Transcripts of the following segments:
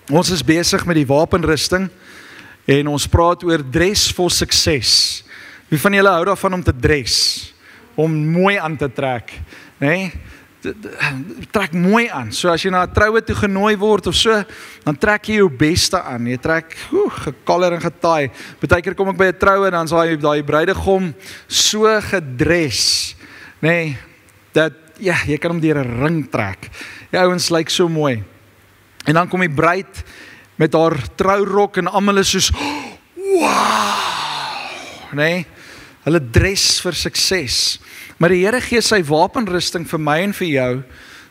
Ons is besig met die wapenrusting en ons praat oor dress for success. Wie van julle hou daarvan om te dress? Om mooi aan te trek, nee? Trek mooi aan. So as jy na 'n troue toe genooi word of so, dan trek jy jou beste aan. Jy trek gekaller en getaai. Partykeer kom ek by 'n troue en dan is daai bruidegom so gedres, nee, dat ja, jy kan hom deur 'n ring trek. Die ouens lyk so mooi. En dan kom die bruid met haar trourok en almal is soos, wow, nee, hulle dress vir sukses. Maar die Here gee sy wapenrusting vir my en vir jou,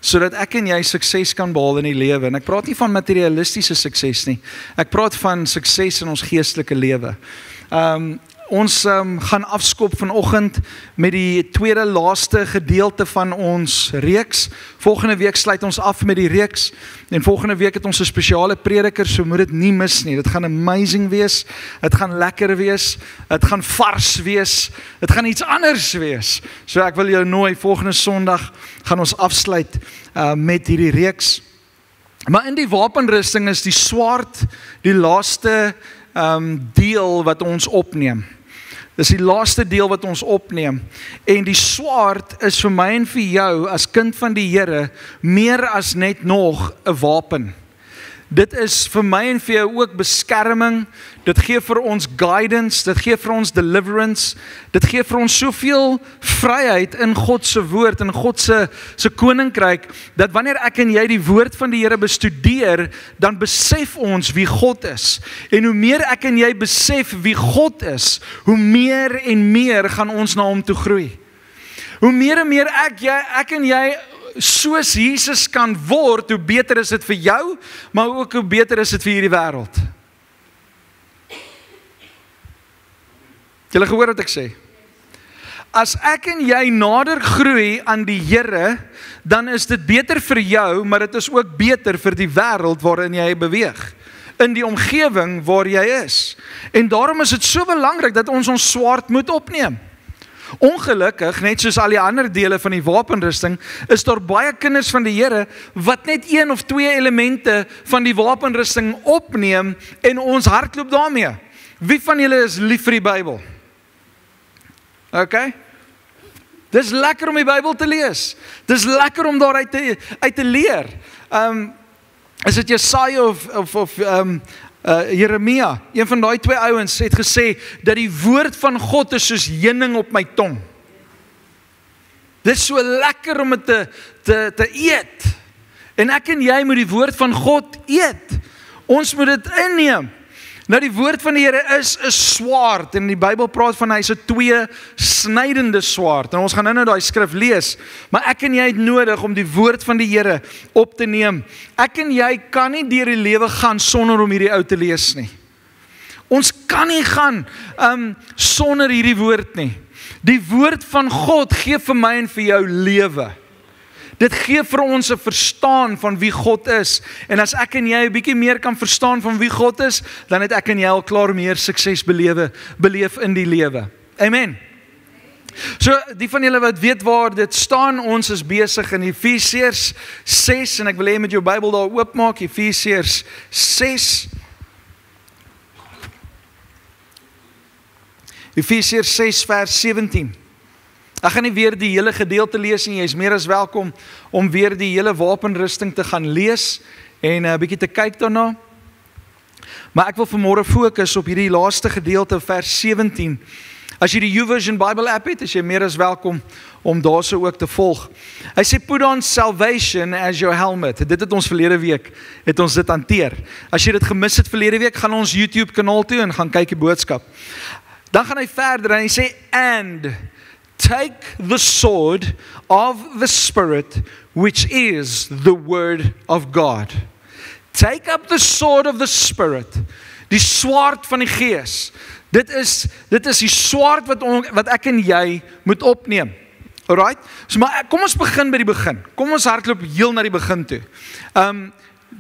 sodat ek en jy sukses kan behaal in die lewe. En ek praat nie van materialistiese sukses nie. Ek praat van sukses in ons geestelike lewe. Ons gaan afskop vanoggend met die tweede laaste gedeelte van ons reeks. Volgende week sluit ons af met die reeks. En volgende week het ons 'n spesiale prediker, so moet dit nie mis nie. Dit gaan amazing wees, dit gaan lekker wees, dit gaan vars wees, dit gaan iets anders wees. So ek wil jou nooi, volgende Sondag gaan ons afsluit met hierdie reeks. Maar in die wapenrusting is die swaard die laaste deel wat ons opneem. Dis die laaste deel wat ons opneem. En die swaard is vir my en vir jou as kind van die Here meer as net nog 'n wapen. Dit is vir my en vir jou ook beskerming. Dit gee vir ons guidance, dit gee vir ons deliverance. Dit gee vir ons soveel vryheid in God se woord, in God se koninkryk, dat wanneer ek en jy die woord van die Here bestudeer, dan besef ons wie God is. En hoe meer ek en jy besef wie God is, hoe meer en meer gaan ons na hom toe groei. Hoe meer en meer ek en jy soos Jesus kan word, hoe beter is dit vir jou, maar ook hoe beter is dit vir hierdie wêreld. Julle gehoor wat ek sê? As ek en jy nader groei aan die Here, dan is dit beter vir jou, maar dit is ook beter vir die wêreld waarin jy beweeg, in die omgewing waar jy is. En daarom is dit so belangrik dat ons swaard moet opneem. Ongelukkig, net soos al die ander dele van die wapenrusting, is daar baie kinders van die Here wat net 1 of 2 elemente van die wapenrusting opneem en ons hardloop daarmee. Wie van julle is lief vir die Bybel? Okay? Dis lekker om die Bybel te lees. Dis lekker om daaruit te leer. Is dit Jesaja of Jeremia, een van daai 2 ouens het gesê dat die woord van God is soos heuning op my tong. Dit is so lekker om dit te eet. En ek en jy moet die woord van God eet. Ons moet dit inneem. Nou die woord van die Here is 'n swaard, en die Bybel praat van hy is 'n 2-snydende swaard. En ons gaan nou daai skrif lees, maar ek en jy het nodig om die woord van die Here op te neem. Ek en jy kan nie deur die lewe gaan sonder om hierdie ou te lees nie. Ons kan nie gaan sonder hierdie woord nie. Die woord van God gee vir my en vir jou lewe. Dit gee vir ons 'n verstaan van wie God is. En as ek en jy 'n bietjie meer kan verstaan van wie God is, dan het ek en jy al klaar meer sukses beleef in die lewe. Amen. So, die van julle wat weet waar dit staan, ons is besig in Efesiërs 6, en ek wil hê met jou Bybel daar oopmaak, Efesiërs 6. Efesiërs 6 vers 17. Ek gaan nie weer die hele gedeelte lees nie, jy is meer as welkom om weer die hele wapenrusting te gaan lees en 'n bietjie te kyk daarna. Maar ek wil vanmôre fokus op hierdie laaste gedeelte, vers 17. As jy die YouVersion Bible app het, is jy meer as welkom om daarso ook te volg. Hy sê, put on salvation as your helmet. Dit het ons verlede week, het ons dit hanteer. As jy dit gemis het verlede week, gaan ons YouTube kanaal toe en gaan kyk die boodskap. Dan gaan hy verder en hy sê, and take the sword of the Spirit, which is the word of God. Take up the sword of the Spirit. Die swaard van die Gees. Dit is die swaard wat ek en jy moet opneem. Alright? So maar kom ons begin by die begin. Kom ons hardloop heel na die begin toe.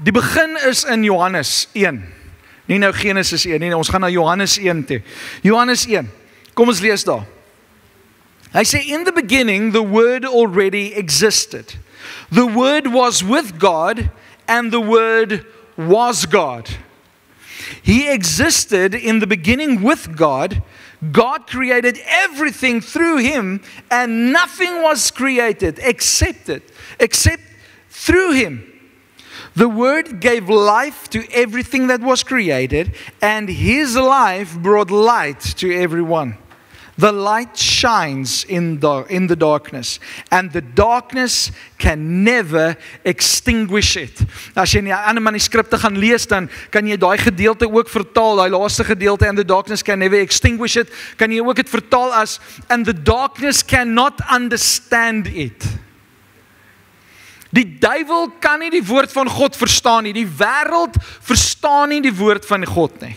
Die begin is in Johannes 1. Nie nou Genesis 1 nie, ons gaan na Johannes 1 toe. Johannes 1. Kom ons lees daar. Hy sê, in the beginning, the word already existed. The word was with God, and the word was God. He existed in the beginning with God. God created everything through him, and nothing was created except through him. The Word gave life to everything that was created, and his life brought light to everyone. The light shines in the darkness, and the darkness can never extinguish it. As jy in die ander manuskripte gaan lees, dan kan jy daai gedeelte ook vertaal, daai laaste gedeelte, and the darkness can never extinguish it, kan jy ook dit vertaal as, and the darkness cannot understand it. Die duiwel kan nie die woord van God verstaan nie, die wêreld verstaan nie die woord van God nie.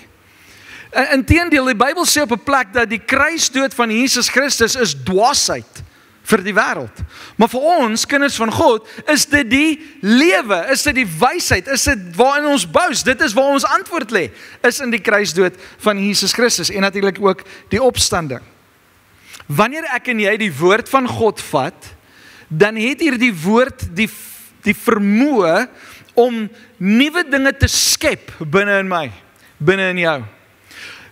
Inteendeel, die Bybel sê op 'n plek dat die kruisdood van Jesus Christus is dwaasheid vir die wêreld. Maar vir ons, kinders van God, is dit die lewe, is dit die wysheid, is dit waarin ons boast, dit is waar ons antwoord lê, is in die kruisdood van Jesus Christus en natuurlik ook die opstanding. Wanneer ek en jy die woord van God vat, dan het hierdie woord die vermoë om nuwe dinge te skep binne in my, binne in jou.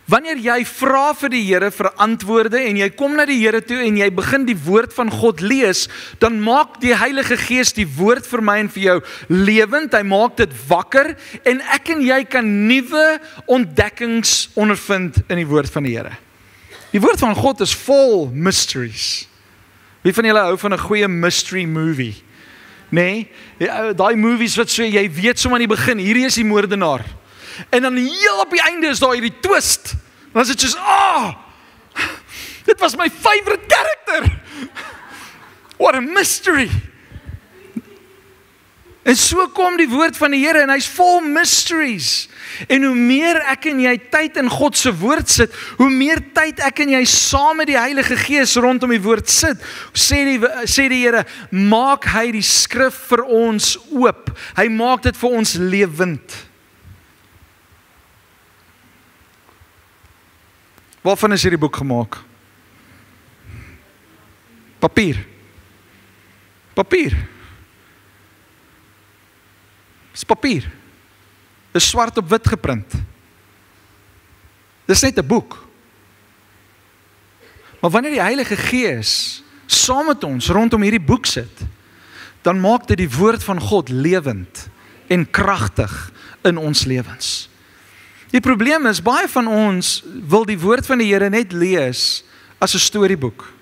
Wanneer jy vra vir die Here vir antwoorde en jy kom na die Here toe en jy begin die woord van God lees, dan maak die Heilige Gees die woord vir my en vir jou lewend, hy maak dit wakker en ek en jy kan nuwe ontdekkings ondervind in die woord van die Here. Die woord van God is vol mysteries. Wie van julle hou van 'n goeie mystery movie? Nee, daai movies wat so, jy weet sommer aan die begin, hierdie is die moordenaar. En dan heel op die einde is daar hierdie twist. Dan is dit soos, dit was my favorite character. What a mystery. En so kom die woord van die Here en hy's vol mysteries. En hoe meer ek en jy tyd in God se woord sit, hoe meer tyd ek en jy saam met die Heilige Gees rondom die woord sit, sê die Here, maak hy die skrif vir ons oop. Hy maak dit vir ons lewend. Waarvan is hierdie boek gemaak? Papier. Papier. Dis papier. Dis swart op wit geprint. Dis net 'n boek. Maar wanneer die Heilige Gees saam met ons rondom hierdie boek sit, dan maak dit die woord van God lewend en kragtig in ons lewens. Die probleem is, baie van ons wil die woord van die Here net lees as 'n storieboek.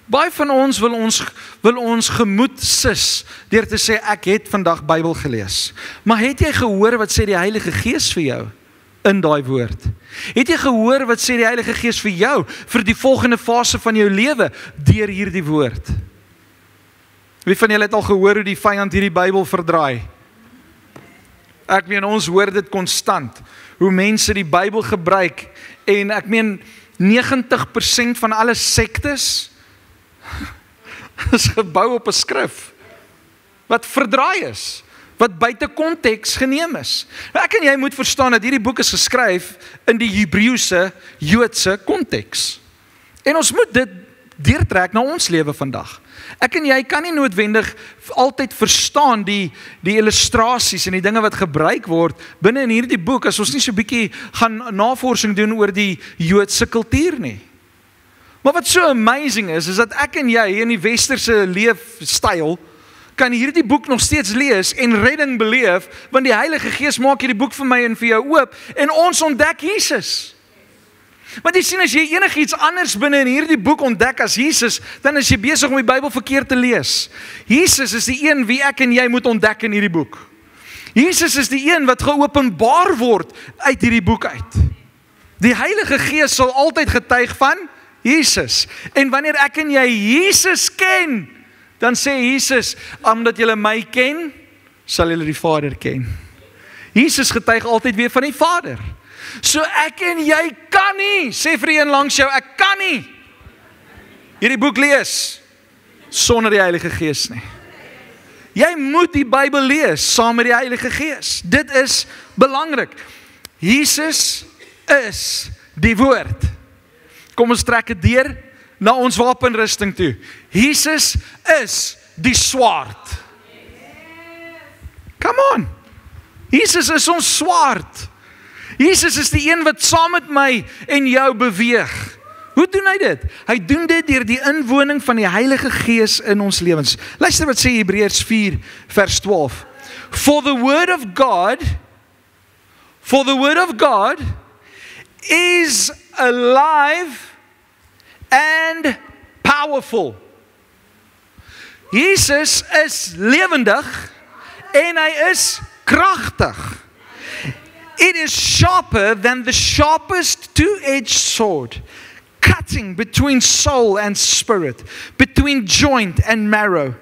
Baie van ons wil ons gemoed sis deur te sê, ek het vandag Bybel gelees. Maar het jy gehoor wat sê die Heilige Gees vir jou in daai woord? Het jy gehoor wat sê die Heilige Gees vir jou vir die volgende fase van jou lewe deur hierdie woord? Wie van julle het al gehoor hoe die vyand hierdie Bybel verdraai? Ek meen, ons hoor dit konstant, hoe mense die Bybel gebruik, en ek meen 90% van alle sektes is gebou op 'n skrif wat verdraai is, wat buite konteks geneem is. Nou ek en jy moet verstaan dat hierdie boek is geskryf in die Hebreëse, Joodse konteks. En ons moet dit deurtrek na ons lewe vandag. Ek en jy kan nie noodwendig altyd verstaan die illustrasies en die dinge wat gebruik word binne in hierdie boek as ons nie so 'n bietjie gaan navorsing doen oor die Joodse kultuur nie. Maar wat so amazing is dat ek en jy in die westerse leefstyl kan hierdie boek nog steeds lees en redding beleef, want die Heilige Gees maak hierdie boek vir my en vir jou oop en ons ontdek Jesus. Want jy sien, as jy enigiets anders binne in hierdie boek ontdek as Jesus, dan is jy besig om die Bybel verkeerd te lees. Jesus is die een wie ek en jy moet ontdek in hierdie boek. Jesus is die een wat geopenbaar word uit hierdie boek uit. Die Heilige Gees sal altyd getuig van Jesus. En wanneer ek en jy Jesus ken, dan sê Jesus, omdat julle my ken, sal julle die Vader ken. Jesus getuig altyd weer van die Vader. So ek en jy kan nie, sê vir die een langs jou, ek kan nie hierdie boek lees sonder die Heilige Gees nie. Jy moet die Bybel lees saam met die Heilige Gees. Dit is belangrik. Jesus is die woord. Kom ons trek dit deur na ons wapenrusting toe. Jesus is die swaard. Come on. Jesus is ons swaard. Jesus is die een wat saam met my en jou beweeg. Hoe doen hy dit? Hy doen dit deur die inwoning van die Heilige Gees in ons lewens. Luister wat sê Hebreërs 4 vers 12. For the word of God is alive and powerful. Jesus is lewendig en hy is kragtig. It is sharper than the sharpest two-edged sword, cutting between soul and spirit, between joint and marrow.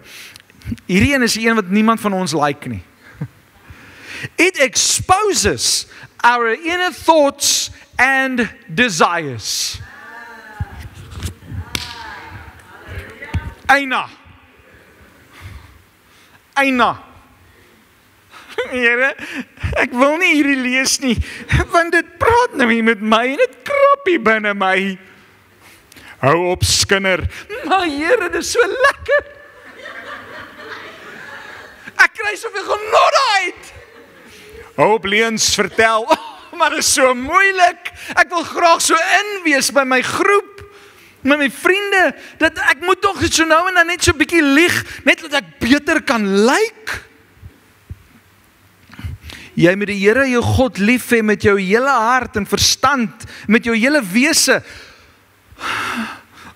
Hierdie een is die een wat niemand van ons like nie. It exposes our inner thoughts and desires. Eina. Here, ek wil nie hierdie lees nie, want dit praat nou nie met my en dit krap hier binne my. Hou op, skinder. Maar Here, dit is so lekker. Ek kry soveel genot uit. Hou op, leuns vertel. Maar dit is so moeilik. Ek wil graag so inwees by my groep, met my vriende, dat ek moet tog so nou en dan net so 'n bietjie lieg, net dat ek beter kan lyk. Jy moet die Here jou God lief hê met jou hele hart en verstand, met jou hele wese.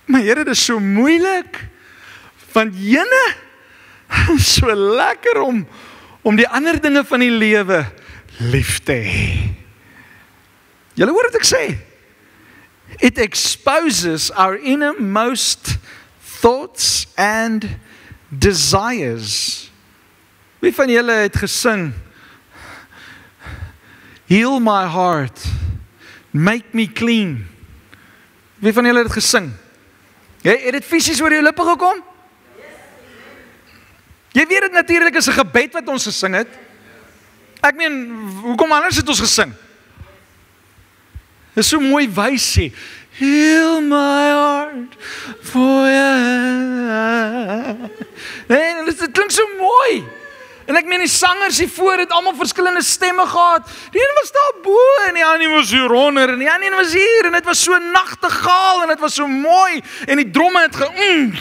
Maar Here, dit is so moeilik, want jene, so lekker om die ander dinge van die lewe lief te hê. Julle hoor wat ek sê? It exposes our innermost thoughts and desires. Wie van julle het gesing? Heal my heart, make me clean. Wie van julle het gesing? Het dit fisies oor jou lippe gekom? Jy weet dit natuurlik is 'n gebed wat ons gesing het. Ek meen, hoekom anders het ons gesing? Dit is so mooi wysie. Heal my heart for you. Nee, dit klink so mooi. En ek meen die sangers hiervoor het almal verskillende stemme gehad. Die een was daar bo en die ander was hieronder en die ander was hier en dit was so nagtegaal en dit was so mooi en die dromme het en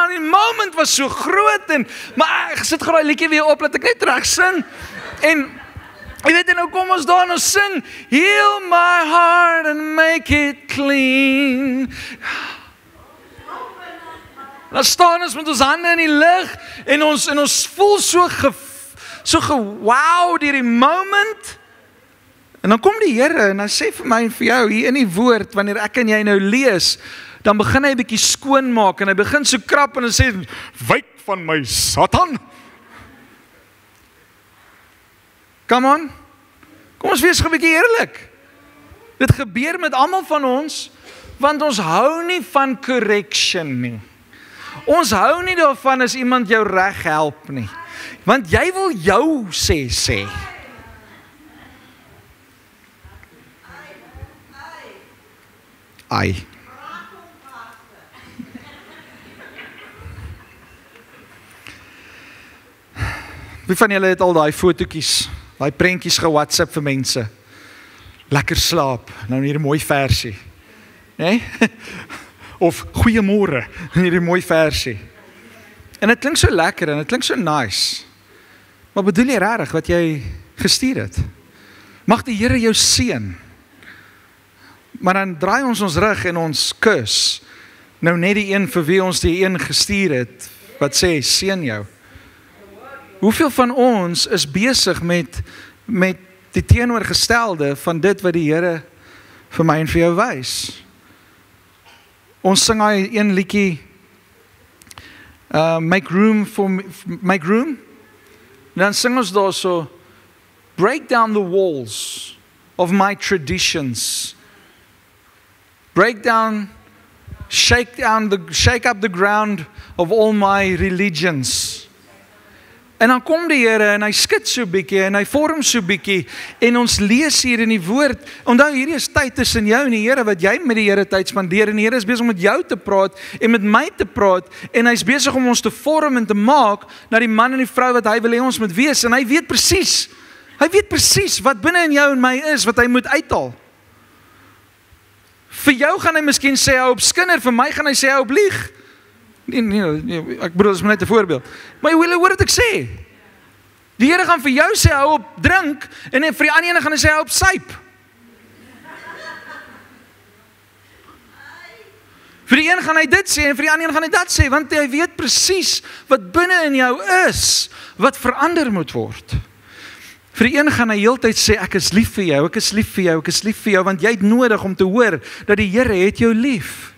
die moment was so groot en maar ek sit graai liedjie weer op laat ek net reg sing. En jy weet en nou kom ons daar en ons sing Heal my heart and make it clean. Dan staan ons met ons hande in die lug en ons voel so wow deur die moment. En dan kom die Here en hy sê vir my en vir jou hier in die woord, wanneer ek en jy nou lees, dan begin hy 'n bietjie skoon maak en hy begin so krap en hy sê, wyk van my Satan. Come on, kom ons wees 'n bietjie eerlik. Dit gebeur met almal van ons, want ons hou nie van correction nie. Ons hou nie daarvan as iemand jou reg help nie, want jy wil jou sê. Ai. Wie van julle het al daai fotootjies, daai prentjies ge-WhatsApp vir mense? Lekker slaap, nou hier 'n mooi versie. Nee? Of goeiemôre, hierdie mooi versie. En dit klink so lekker en dit klink so nice. Maar bedoel jy regtig wat jy gestuur het? Mag die Here jou seën. Maar dan draai ons rug en ons kus. Nou net die een vir wie ons die een gestuur het, wat sê seën jou. Hoeveel van ons is besig met die teenoorgestelde van dit wat die Here vir my en vir jou wys? Ons sing hy een liedjie, make room. En dan sing ons daar so, break down the walls of my traditions. Shake up the ground of all my religions. En dan kom die Here en hy skud so bietjie en hy vorm so bietjie en ons lees hier in die woord. Onthou hierdie is tyd tussen jou en die Here wat jy met die Here tyd spandeer en die Here is besig om met jou te praat en met my te praat en hy's besig om ons te vorm en te maak na die man en die vrou wat hy wil hê ons moet wees en hy weet presies wat binne in jou en my is wat hy moet uithaal. Vir jou gaan hy miskien sê hou op skinder, vir my gaan hy sê hou op lieg. Nee, ek bedoel, dit is maar net 'n voorbeeld. Maar jy wil hoor wat ek sê. Die Here gaan vir jou sê hou op drink en vir die ander ene gaan hy sê hou op suip. Vir die een gaan hy dit sê en vir die ander een gaan hy dat sê, want hy weet presies wat binne in jou is, wat verander moet word. Vir die een gaan hy heeltyd sê ek is lief vir jou, ek is lief vir jou, ek is lief vir jou, want jy het nodig om te hoor dat die Here het jou lief.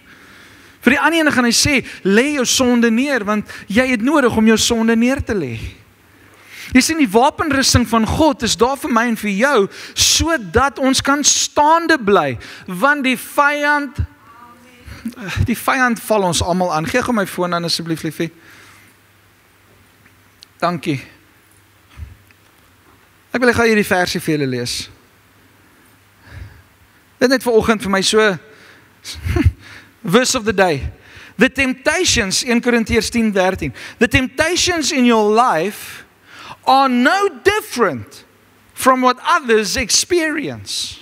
Vir die ander ene gaan hy sê, lê jou sonde neer, want jy het nodig om jou sonde neer te lê. Jy sien, die wapenrusting van God is daar vir my en vir jou, sodat ons kan staande bly, want die vyand val ons almal aan. Gee gou my foon aan asseblief, liefie. Dankie. Ek wil hierdie versie vir julle lees. Dit net vanoggend vir my so verse of the day. The temptations, 1 Korintiërs 10:13. The temptations in your life are no different from what others experience.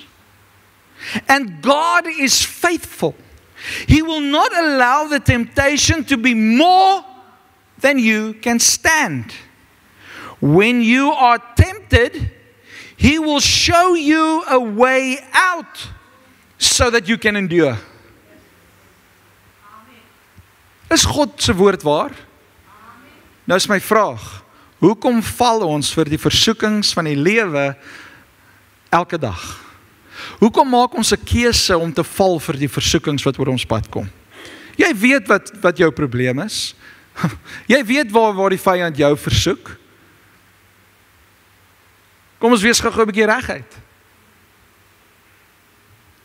And God is faithful. He will not allow the temptation to be more than you can stand. When you are tempted, He will show you a way out so that you can endure. Is God se woord waar? Nou is my vraag, hoekom val ons vir die versoekings van die lewe elke dag? Hoekom maak ons 'n keuse om te val vir die versoekings wat oor ons pad kom? Jy weet wat jou probleem is. Jy weet waar die vyand jou versoek. Kom ons wees gou 'n bietjie reguit.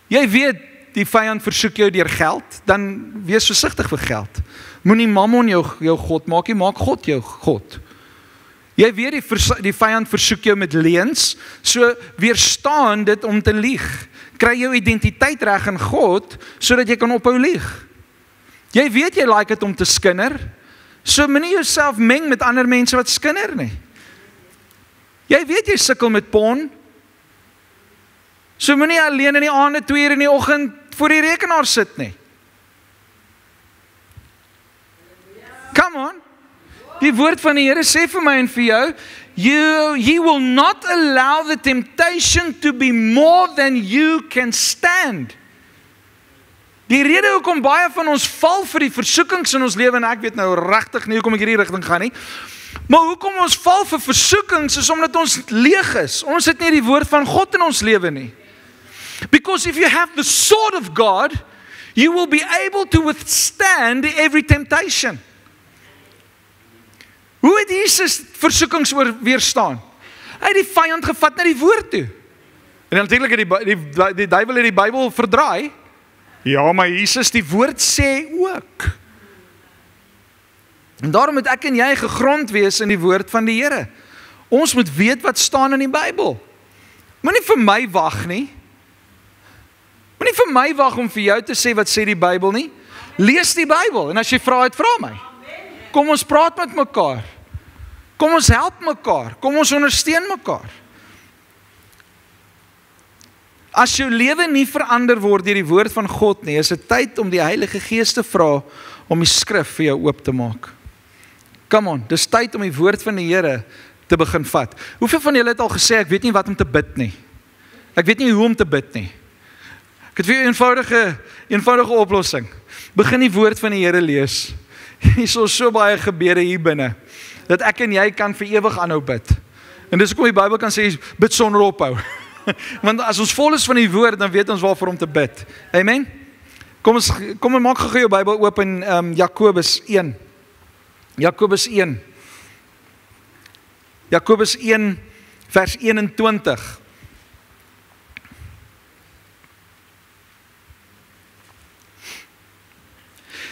Jy weet die vyand versoek jou deur geld, dan wees versigtig vir geld. Moenie mammon jou God maak nie, maak God jou God. Jy weet die vyand versoek jou met leuns, so weerstaan dit om te lieg. Kry jou identiteit reg in God, sodat jy kan ophou lieg. Jy weet jy like dit om te skinder, so moenie jouself meng met ander mense wat skinder nie. Jy weet jy sukkel met porn, so moenie alleen in die aande 2 uur in die oggend voor die rekenaar sit nie. Come on. Die woord van die Here sê vir my en vir jou, He will not allow the temptation to be more than you can stand. Die rede hoekom baie van ons val vir die versoekings in ons lewe, en ek weet nou regtig nie hoekom ek hierdie rigting gaan nie, maar hoekom ons val vir versoekings is omdat ons leeg is. Ons het nie die woord van God in ons lewe nie. Because if you have the sword of God, you will be able to withstand every temptation. Hoe het Jesus versoekings weerstaan? Hy het die vyand gevat na die woord toe. En natuurlik het die duiwel het die Bybel verdraai. Ja, maar Jesus, die woord sê ook. En daarom moet ek en jy gegrond wees in die woord van die Here. Ons moet weet wat staan in die Bybel. Moenie vir my wag nie. Moenie vir my wag om vir jou te sê wat sê die Bybel nie. Lees die Bybel en as jy vra het, vra my. Kom ons praat met mekaar. Kom ons help mekaar. Kom ons ondersteun mekaar. As jou lewe nie verander word deur die woord van God nie, is dit tyd om die Heilige Gees te vra om die skrif vir jou oop te maak. Come on, dis tyd om die woord van die Here te begin vat. Hoeveel van julle het al gesê, ek weet nie wat om te bid nie. Ek weet nie hoe om te bid nie. Ek het vir 'n eenvoudige oplossing. Begin die woord van die Here lees. Hier is so baie gebede hier binne, dat ek en jy kan vir ewig aanhou bid. En dis hoekom die Bybel kan sê, bid sonder ophou. Want as ons vol is van die woord, dan weet ons waarvoor om te bid. Amen? Kom en maak gou jou Bybel oop in Jakobus 1. Jakobus 1. Jakobus 1 vers 21.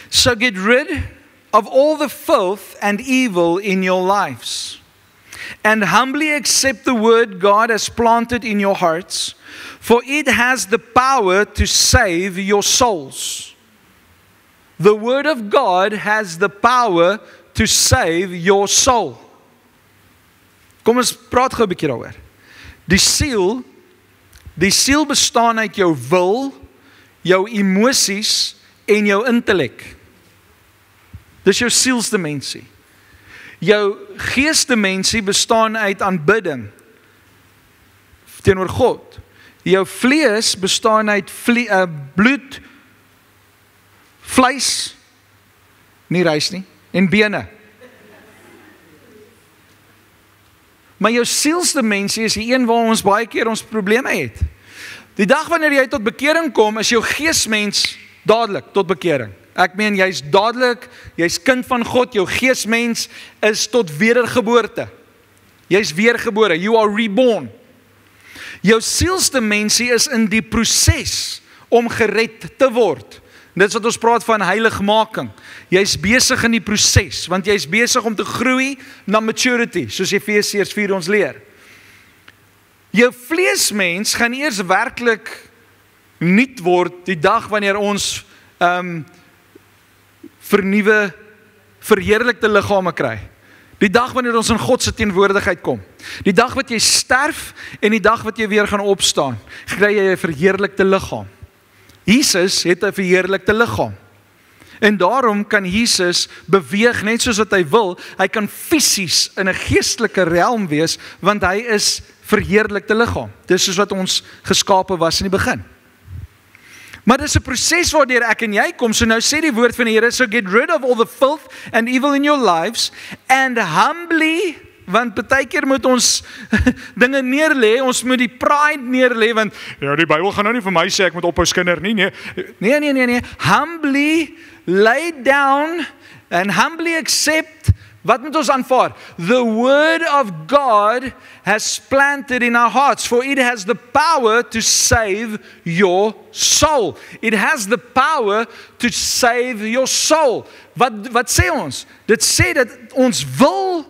So get rid of all the filth and evil in your lives. and humbly accept the word God has planted in your hearts, for it has the power to save your souls. The word of God has the power to save your soul. Kom ons praat gou 'n bietjie daaroor. Die siel bestaan uit jou wil, jou emosies en jou intellek. Dis jou sielsdimensie. Jou geesdimensie bestaan uit aanbidding teenoor God. Jou vlees bestaan uit bloed, vleis, nie rys nie, en bene. Maar jou sielsdimensie is die een waar ons baie keer ons probleme het. Die dag wanneer jy tot bekering kom, is jou geesmens dadelik tot bekering. Ek meen, jy's dadelik, jy's kind van God, jou geesmens is tot wedergeboorte. Jy's weergebore, you are reborn. Jou sielsdimensie is in die proses om gered te word. Dit is wat ons praat van heiligmaking. Jy's besig in die proses, want jy's besig om te groei na maturity, soos Efesiërs 4 ons leer. Jou vleesmens gaan eers werklik nuut word die dag wanneer ons vernuwe, verheerlikte liggame kry. Die dag wanneer ons in God se teenwoordigheid kom. Die dag wat jy sterf en die dag wat jy weer gaan opstaan, kry jy 'n verheerlikte liggaam. Jesus het 'n verheerlikte liggaam. En daarom kan Jesus beweeg net soos wat hy wil. Hy kan fisies in 'n geestelike realm wees, want hy is verheerlikte liggaam. Dis soos wat ons geskape was in die begin. Maar dis 'n proses waardeur ek en jy kom. So nou sê die woord van die Here, so get rid of all the filth and evil in your lives and humbly, want baie keer moet ons dinge neerlê, ons moet die pride neerlê, want ja, die Bybel gaan nou nie vir my sê ek moet ophou skinder nie, nee. Humbly lay down and humbly accept. Wat moet ons aanvaar? The word of God has planted in our hearts, for it has the power to save your soul. It has the power to save your soul. Wat sê ons? Dit sê dat ons wil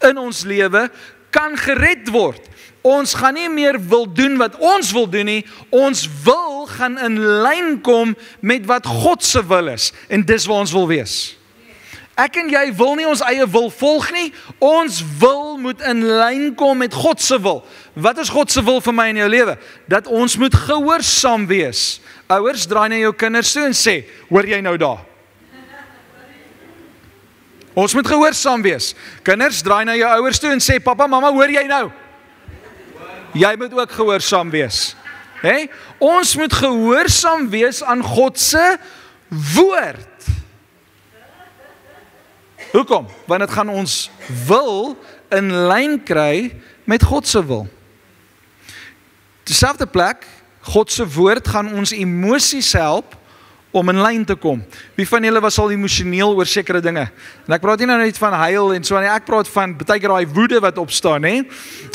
in ons lewe kan gered word. Ons gaan nie meer wil doen wat ons wil doen nie. Ons wil gaan in lyn kom met wat God se wil is. En dis waar ons wil wees. Ek en jy wil nie ons eie wil volg nie. Ons wil moet in lyn kom met God se wil. Wat is God se wil vir my in jou lewe? Dat ons moet gehoorsaam wees. Ouers, draai na jou kinders toe en sê, hoor jy nou daar? Ons moet gehoorsaam wees. Kinders, draai na jou ouers toe en sê, papa, mama, hoor jy nou? Jy moet ook gehoorsaam wees. Hey? Ons moet gehoorsaam wees aan God se woord. Hoekom? Want dit gaan ons wil in lyn kry met God se wil. Dieselfde plek, God se woord gaan ons emosies help om in lyn te kom. Wie van julle was al emosioneel oor sekere dinge? En ek praat nie nou net van huil en so nie, ek praat van baie keer daai woede wat opstaan, hè?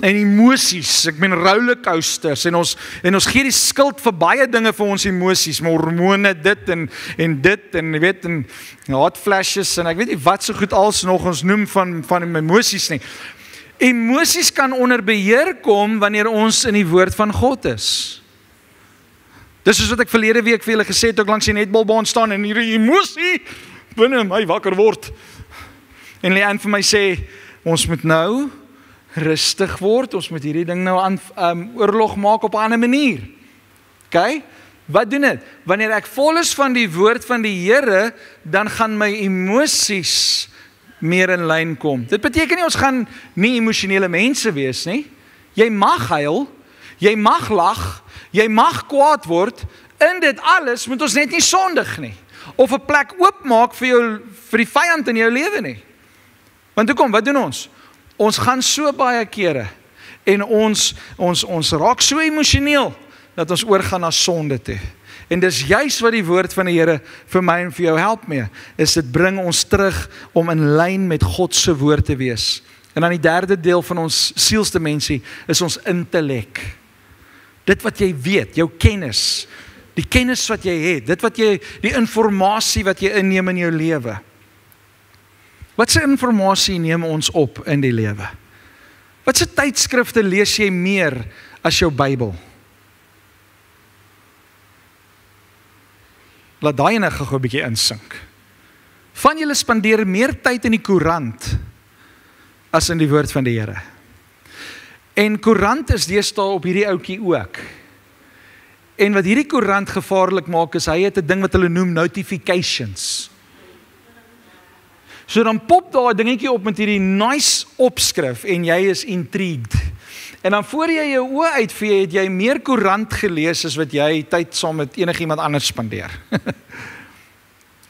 En emosies, ek meen rollercoasters en ons gee die skuld vir baie dinge vir ons emosies, maar hormone dit en dit en jy weet en hot flashes en ek weet nie wat so goed als nog ons noem van emosies nie. Emosies kan onder beheer kom wanneer ons in die woord van God is. Dis soos wat ek verlede week vir julle gesê het, ook langs die netbalbaan staan en hierdie emosie binne my wakker word. En Leanne vir my sê, ons moet nou rustig word, ons moet hierdie ding nou aan oorlog maak op 'n ander manier. Okay? Wat doen dit? Wanneer ek vol is van die woord van die Here, dan gaan my emosies meer in lyn kom. Dit beteken nie ons gaan nie emosionele mense wees nie. Jy mag huil, jy mag lag, jy mag kwaad word. In dit alles moet ons net nie sondig nie. Of 'n plek oopmaak vir die vyand in jou lewe nie. Want hoekom? Wat doen ons? Ons gaan so baie kere en ons raak so emosioneel dat ons oorgaan na sonde toe. En dis juis wat die woord van die Here vir my en vir jou help mee, is dit bring ons terug om in lyn met God se woord te wees. En dan die derde deel van ons sielsdimensie is ons intellek. Dit wat jy weet, jou kennis, die kennis wat jy het, die informasie wat jy inneem in jou lewe. Wat se informasie neem ons op in die lewe? Watse tydskrifte lees jy meer as jou Bybel? Laat daai ene gou 'n bietjie insink. Van julle spandeer meer tyd in die koerant as in die woord van die Here. En koerant is deesdae op hierdie ouetjie ook. En wat hierdie koerant gevaarlik maak is, hy het 'n ding wat hulle noem notifications. So dan pop daar 'n dingetjie op met hierdie nice opskrif en jy is intrigued. En dan voor jy jou oë uitvee, het jy meer koerant gelees as wat jy tyd saam met enigiemand anders spandeer.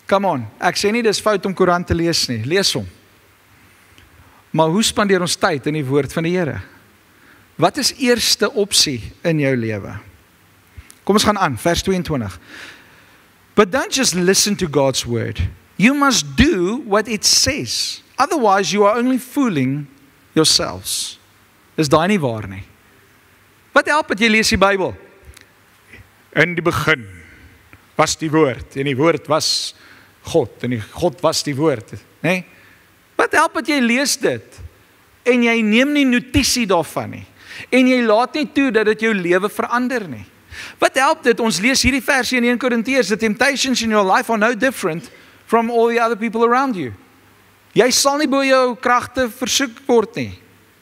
Come on, ek sê nie dis fout om koerant te lees nie, lees hom. Maar hoe spandeer ons tyd in die woord van die Here? Wat is eerste opsie in jou lewe? Kom ons gaan aan, vers 22. But don't just listen to God's word. You must do what it says. Otherwise you are only fooling yourselves. Is daai nie waar nie? Wat help dat jy lees die Bybel? In die begin was die woord, en die woord was God, en die God was die woord, nee? Wat help dat jy lees dit, en jy neem nie notisie daarvan nie, en jy laat nie toe dat dit jou lewe verander nie? Wat help dit, ons lees hierdie versie in 1 Korintiërs, the temptations in your life are no different from all the other people around you. Jy sal nie bo jou kragte versoek word nie.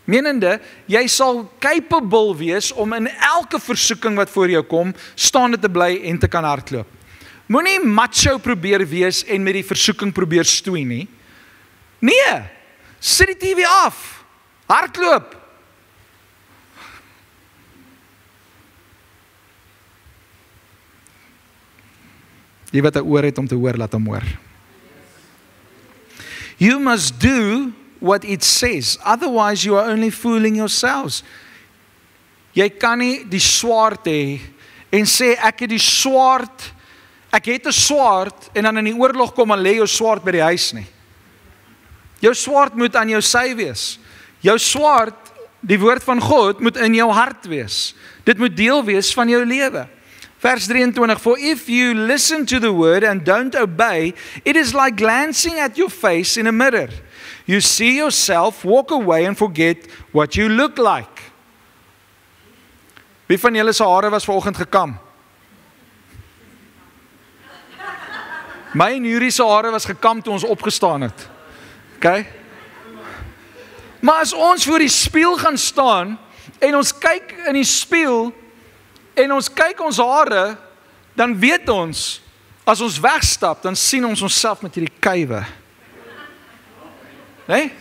Menende, jy sal capable wees om in elke versoeking wat voor jou kom, staande te bly en te kan hardloop. Moenie macho probeer wees en met die versoeking probeer stoei nie. Nee, sit die TV af, hardloop. Die wat 'n oor het om te hoor, laat hom hoor. You must do what it says, otherwise you are only fooling yourselves. Jy kan nie die swaard hê en sê ek het die swaard, ek het 'n swaard en dan in die oorlog kom en lê jou swaard by die huis nie. Jou swaard moet aan jou sy wees. Jou swaard, die woord van God, moet in jou hart wees. Dit moet deel wees van jou lewe. Vers 23, for if you listen to the word and don't obey, it is like glancing at your face in a mirror. You see yourself, walk away and forget what you look like. Wie van julle se hare was vanoggend gekam? My en Yuri se hare was gekam toe ons opgestaan het. Okay? Maar as ons voor die spieël gaan staan en ons kyk in die spieël en ons kyk ons hare, dan weet ons, as ons wegstap, dan sien ons onsself met hierdie kuive. Nee?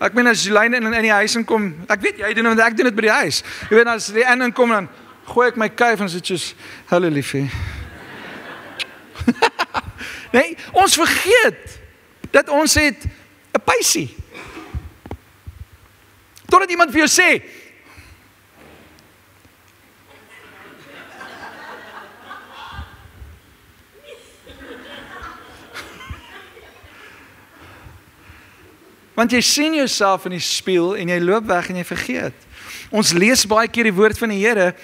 Ek meen as Jolyn in die huis inkom, ek weet jy doen want ek doen dit by die huis. Jy weet as die een inkom dan gooi ek my kuif en sê soos hallo liefie. Nee, ons vergeet dat ons het 'n peisie. Totdat iemand vir jou sê want jy sien jouself in die spieël en jy loop weg en jy vergeet. Ons lees baie keer die woord van die Here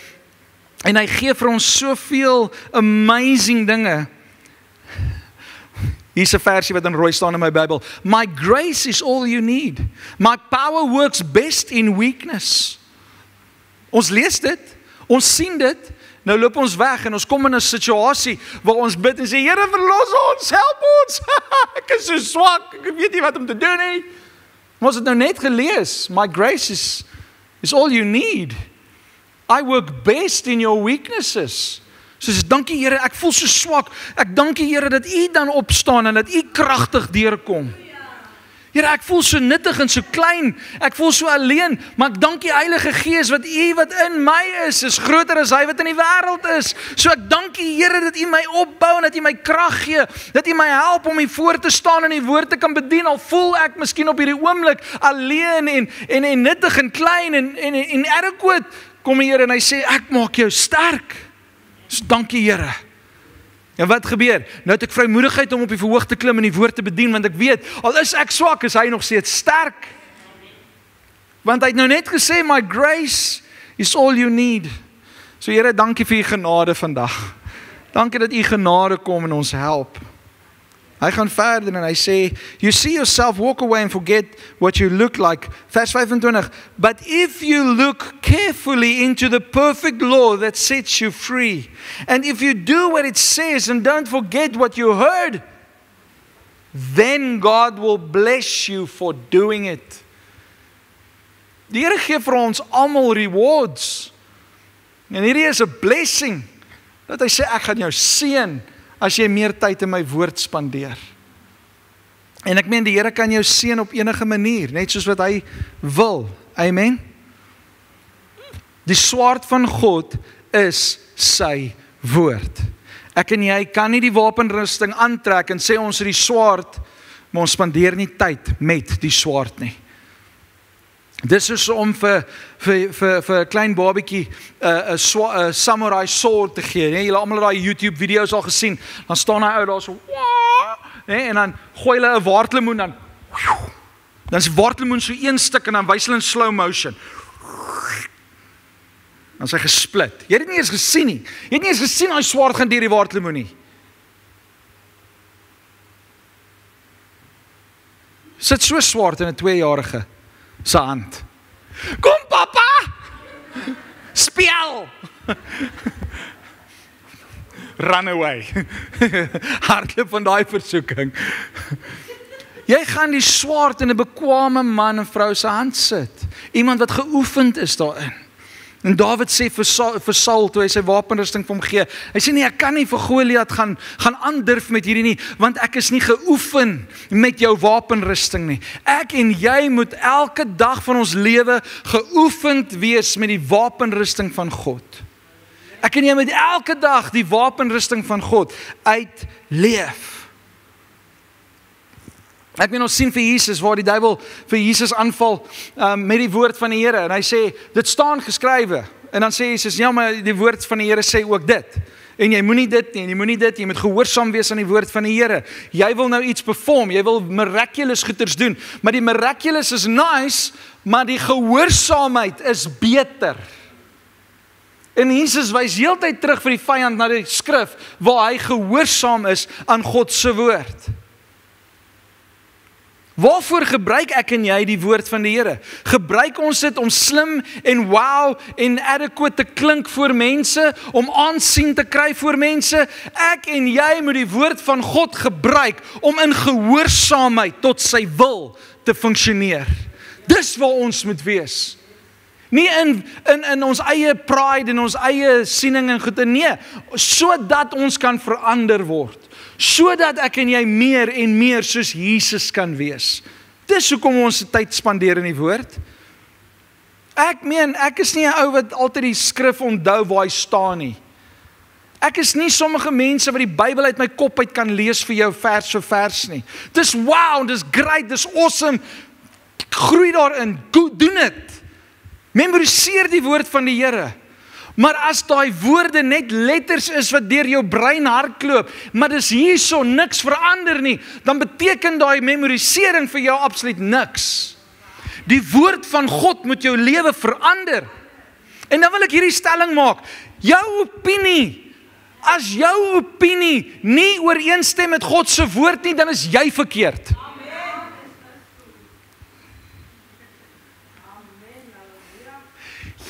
en hy gee vir ons soveel amazing dinge. Hier's 'n versie wat in rooi staan in my Bybel. My grace is all you need. My power works best in weakness. Ons lees dit, ons sien dit, nou loop ons weg en ons kom in 'n situasie waar ons bid en sê, Here verlos ons, help ons. Ek is so swak, ek weet nie wat om te doen nie. Ons het nou net gelees, my grace is all you need. I work best in your weaknesses. Soos, dankie Here, ek voel so swak. Ek dankie Here dat U dan opstaan en dat U kragtig deurkom. Here, ek voel so nuttig en so klein. Ek voel so alleen, maar ek dank die Heilige Gees wat U wat in my is groter as hy wat in die wêreld is. So ek dank U Here dat U my opbou en dat U my krag gee, dat U my help om hier voor te staan en die woord te kan bedien. Al voel ek miskien op hierdie oomblik alleen en nuttig en klein en inadequate. Kom die Here en hy sê ek maak jou sterk. So dankie Here. En wat gebeur? Nou het ek vrymoedigheid om op die verhoog te klim en die woord te bedien, want ek weet, al is ek swak, is hy nog steeds sterk. Want hy het nou net gesê, my grace is all you need. So Here, dankie vir U genade vandag. Dankie dat U genade kom en ons help. Hy gaan verder en hy sê, you see yourself walk away and forget what you look like. Vers 25, but if you look carefully into the perfect law that sets you free, and if you do what it says and don't forget what you heard, then God will bless you for doing it. Die Here gee vir ons almal rewards. En hierdie is 'n blessing. Dat hy sê, ek gaan jou seën as jy meer tyd in my woord spandeer. En ek meen, die Here kan jou seën op enige manier, net soos wat hy wil. Amen. Die swaard van God is sy woord. Ek en jy kan nie die wapenrusting aantrek en sê ons het die swaard, maar ons spandeer nie tyd met die swaard nie. Dis is om vir 'n klein babietjie 'n samurai sword te gee. Nee, julle almal het daai YouTube video's al gesien. Dan staan hy ou daar so, nee, en dan gooi hulle 'n waardlemoen dan is die waardlemoen so een stuk en dan wys hulle in slow motion. Dan is hy gesplit. Jy het dit nie eens gesien nie. Jy het nie eens gesien hy swaard gaan deur die waardlemoen nie. Sit so swaard in 'n 2-jarige se hand. Kom papa! Speel! Run away. Hardloop van daai versoeking. Jy gaan die swaard in 'n bekwame man en vrou se hand sit. Iemand wat geoefend is daarin. En Dawid sê vir Saul toe hy sy wapenrusting vir hom gee. Hy sê nee, ek kan nie vir Goliat gaan aandurf met hierdie nie, want ek is nie geoefen met jou wapenrusting nie. Ek en jy moet elke dag van ons lewe geoefend wees met die wapenrusting van God. Ek en jy moet elke dag die wapenrusting van God uitleef. Ek meen ons sien vir Jesus waar die duiwel vir Jesus aanval met die woord van die Here en hy sê dit staan geskrywe en dan sê Jesus ja maar die woord van die Here sê ook dit en jy moenie dit nie en jy moenie dit jy moet gehoorsaam wees aan die woord van die Here. Jy wil nou iets perform, jy wil miraculous goeders doen, maar die miraculous is nice, maar die gehoorsaamheid is beter. En Jesus wys heeltyd terug vir die vyand na die skrif waar hy gehoorsaam is aan God se woord. Waarvoor gebruik ek en jy die woord van die Here? Gebruik ons dit om slim en wow en adequate te klink voor mense, om aansien te kry voor mense? Ek en jy moet die woord van God gebruik om in gehoorsaamheid tot sy wil te funksioneer. Dis waar ons moet wees. Nie in ons eie pride en ons eie siening en goede, nee, sodat ons kan verander word. Sodat ek en jy meer en meer soos Jesus kan wees. Dis hoekom ons tyd spandeer in die woord. Ek meen, ek is nie 'n ou wat altyd die skrif onthou waar hy staan nie. Ek is nie sommige mense wat die Bybel uit my kop uit kan lees vir jou vers vir vers nie. Dis wow, dis great, dis awesome. Groei daarin, doen dit. Memoriseer die woord van die Here. Maar as daai woorde net letters is wat deur jou brein hardloop, maar dis hierso niks verander nie, dan beteken daai memorisering vir jou absoluut niks. Die woord van God moet jou lewe verander. En dan wil ek hierdie stelling maak. Jou opinie, as jou opinie nie ooreenstem met God se woord nie, dan is jy verkeerd.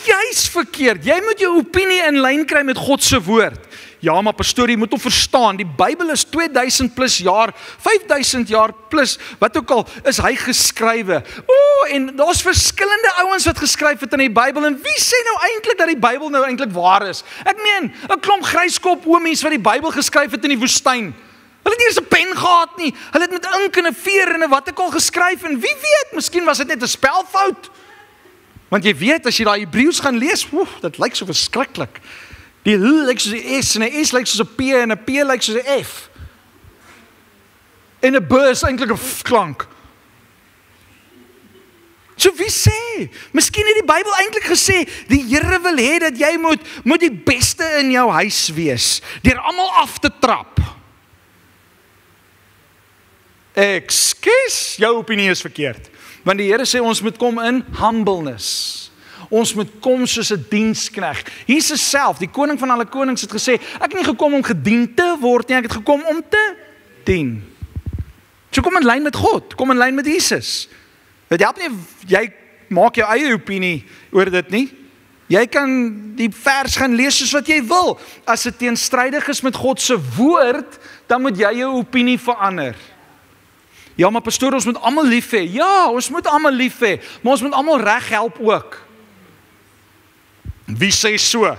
Jy's verkeerd. Jy moet jou opinie in lyn kry met God se woord. Ja, maar pastoor, jy moet hom verstaan. Die Bybel is 2000 plus jaar, 5000 jaar plus, wat ook al, is hy geskrywe. En daar's verskillende ouens wat geskryf het in die Bybel, en wie sê nou eintlik dat die Bybel nou eintlik waar is? Ek meen, 'n klomp gryskop oomies wat die Bybel geskryf het in die woestyn. Hulle het nie eens 'n pen gehad nie. Hulle het met ink en 'n veer en 'n wat ook al geskryf, en wie weet, miskien was dit net 'n spelfout. Want jy weet, as jy daai Hebreëus gaan lees, dit lyk so verskriklik. Die L lyk soos 'n S, en 'n S lyk soos 'n P, en 'n P lyk soos 'n F. En 'n B is eintlik 'n F klank. So wie sê? Miskien het die Bybel eintlik gesê, die Here wil hê dat jy moet die beste in jou huis wees, deur almal af te trap. Ekskuus, jou opinie is verkeerd. Want die Here sê ons moet kom in humbleness. Ons moet kom soos 'n diensknegt. Jesus self, die koning van alle konings, het gesê, ek het nie gekom om gedien te word nie, ek het gekom om te dien. So kom in lyn met God, kom in lyn met Jesus. Dit help nie, jy maak jou eie opinie oor dit nie. Jy kan die vers gaan lees soos wat jy wil. As dit teenstrydig is met God se woord, dan moet jy jou opinie verander. Ja, maar pastoor, ons moet almal lief hê. Ja, ons moet almal lief hê, maar ons moet almal reg help ook. Wie sê so?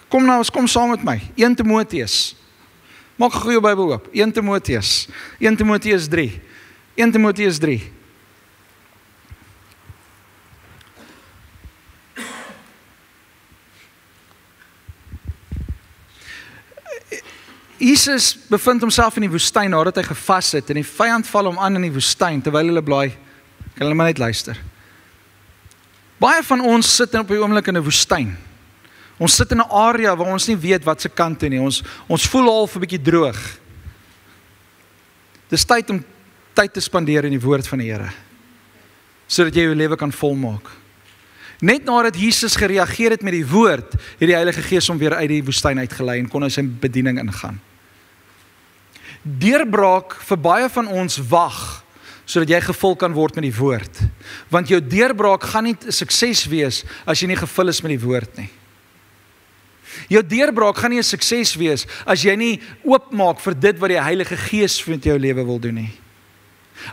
Kom nou, kom saam met my. 1 Timoteus. Maak gou jou Bybel oop. 1 Timoteus 3. 1 Timoteus 3. Jesus bevind homself in die woestyn nadat hy gevas het en die vyand val hom aan in die woestyn terwyl hulle blaai. Kan hulle maar net luister. Baie van ons sit op die oomblik in 'n woestyn. Ons sit in 'n area waar ons nie weet wat se kant toe nie. Ons voel half 'n bietjie droog. Dis tyd om tyd te spandeer in die woord van die Here, sodat jy jou lewe kan volmaak. Net nadat Jesus gereageer het met die woord, het die Heilige Gees hom weer uit die woestyn uitgelei en kon hy sy bediening ingaan. Deurbraak vir baie van ons wag, sodat jy gevul kan word met die woord. Want jou deurbraak gaan nie 'n sukses wees as jy nie gevul is met die woord nie. Jou deurbraak gaan nie 'n sukses wees as jy nie oopmaak vir dit wat die Heilige Gees met jou lewe wil doen nie.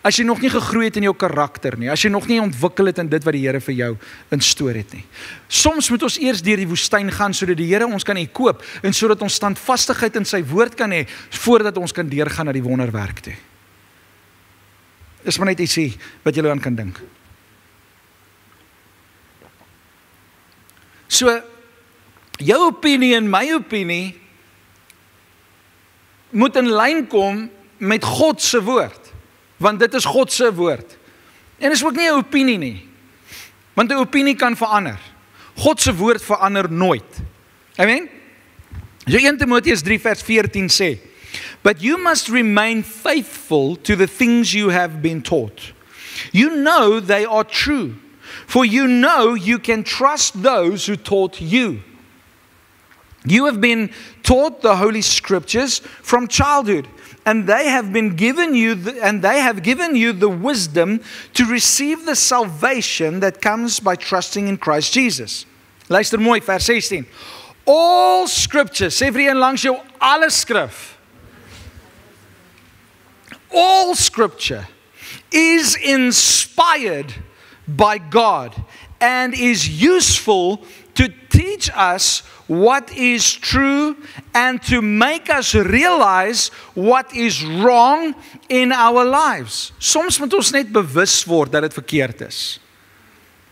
As jy nog nie gegroei het in jou karakter nie, as jy nog nie ontwikkel het in dit wat die Here vir jou instoor het nie. Soms moet ons eers deur die woestyn gaan sodat die Here ons kan ekoop en sodat ons standvastigheid in sy woord kan hê voordat ons kan deurgaan na die wonderwerk toe. Dis maar net ietsie wat jy aan kan dink. So, jou opinie en my opinie moet in lyn kom met God se woord. Want dit is God se woord. En is ook nie 'n opinie nie. Want 'n opinie kan verander. God se woord verander nooit. Amen? So 1 Timoteus 3 vers 14 sê, "But you must remain faithful to the things you have been taught. You know they are true, for you know you can trust those who taught you. You have been taught the Holy Scriptures from childhood, and they have given you the wisdom to receive the salvation that comes by trusting in Christ Jesus." Luister mooi, vers 16. All Scripture, sê vir een langs jou, alle skrif. All Scripture is inspired by God and is useful to teach us what is true and to make us realize what is wrong in our lives. Soms moet ons net bewus word dat dit verkeerd is.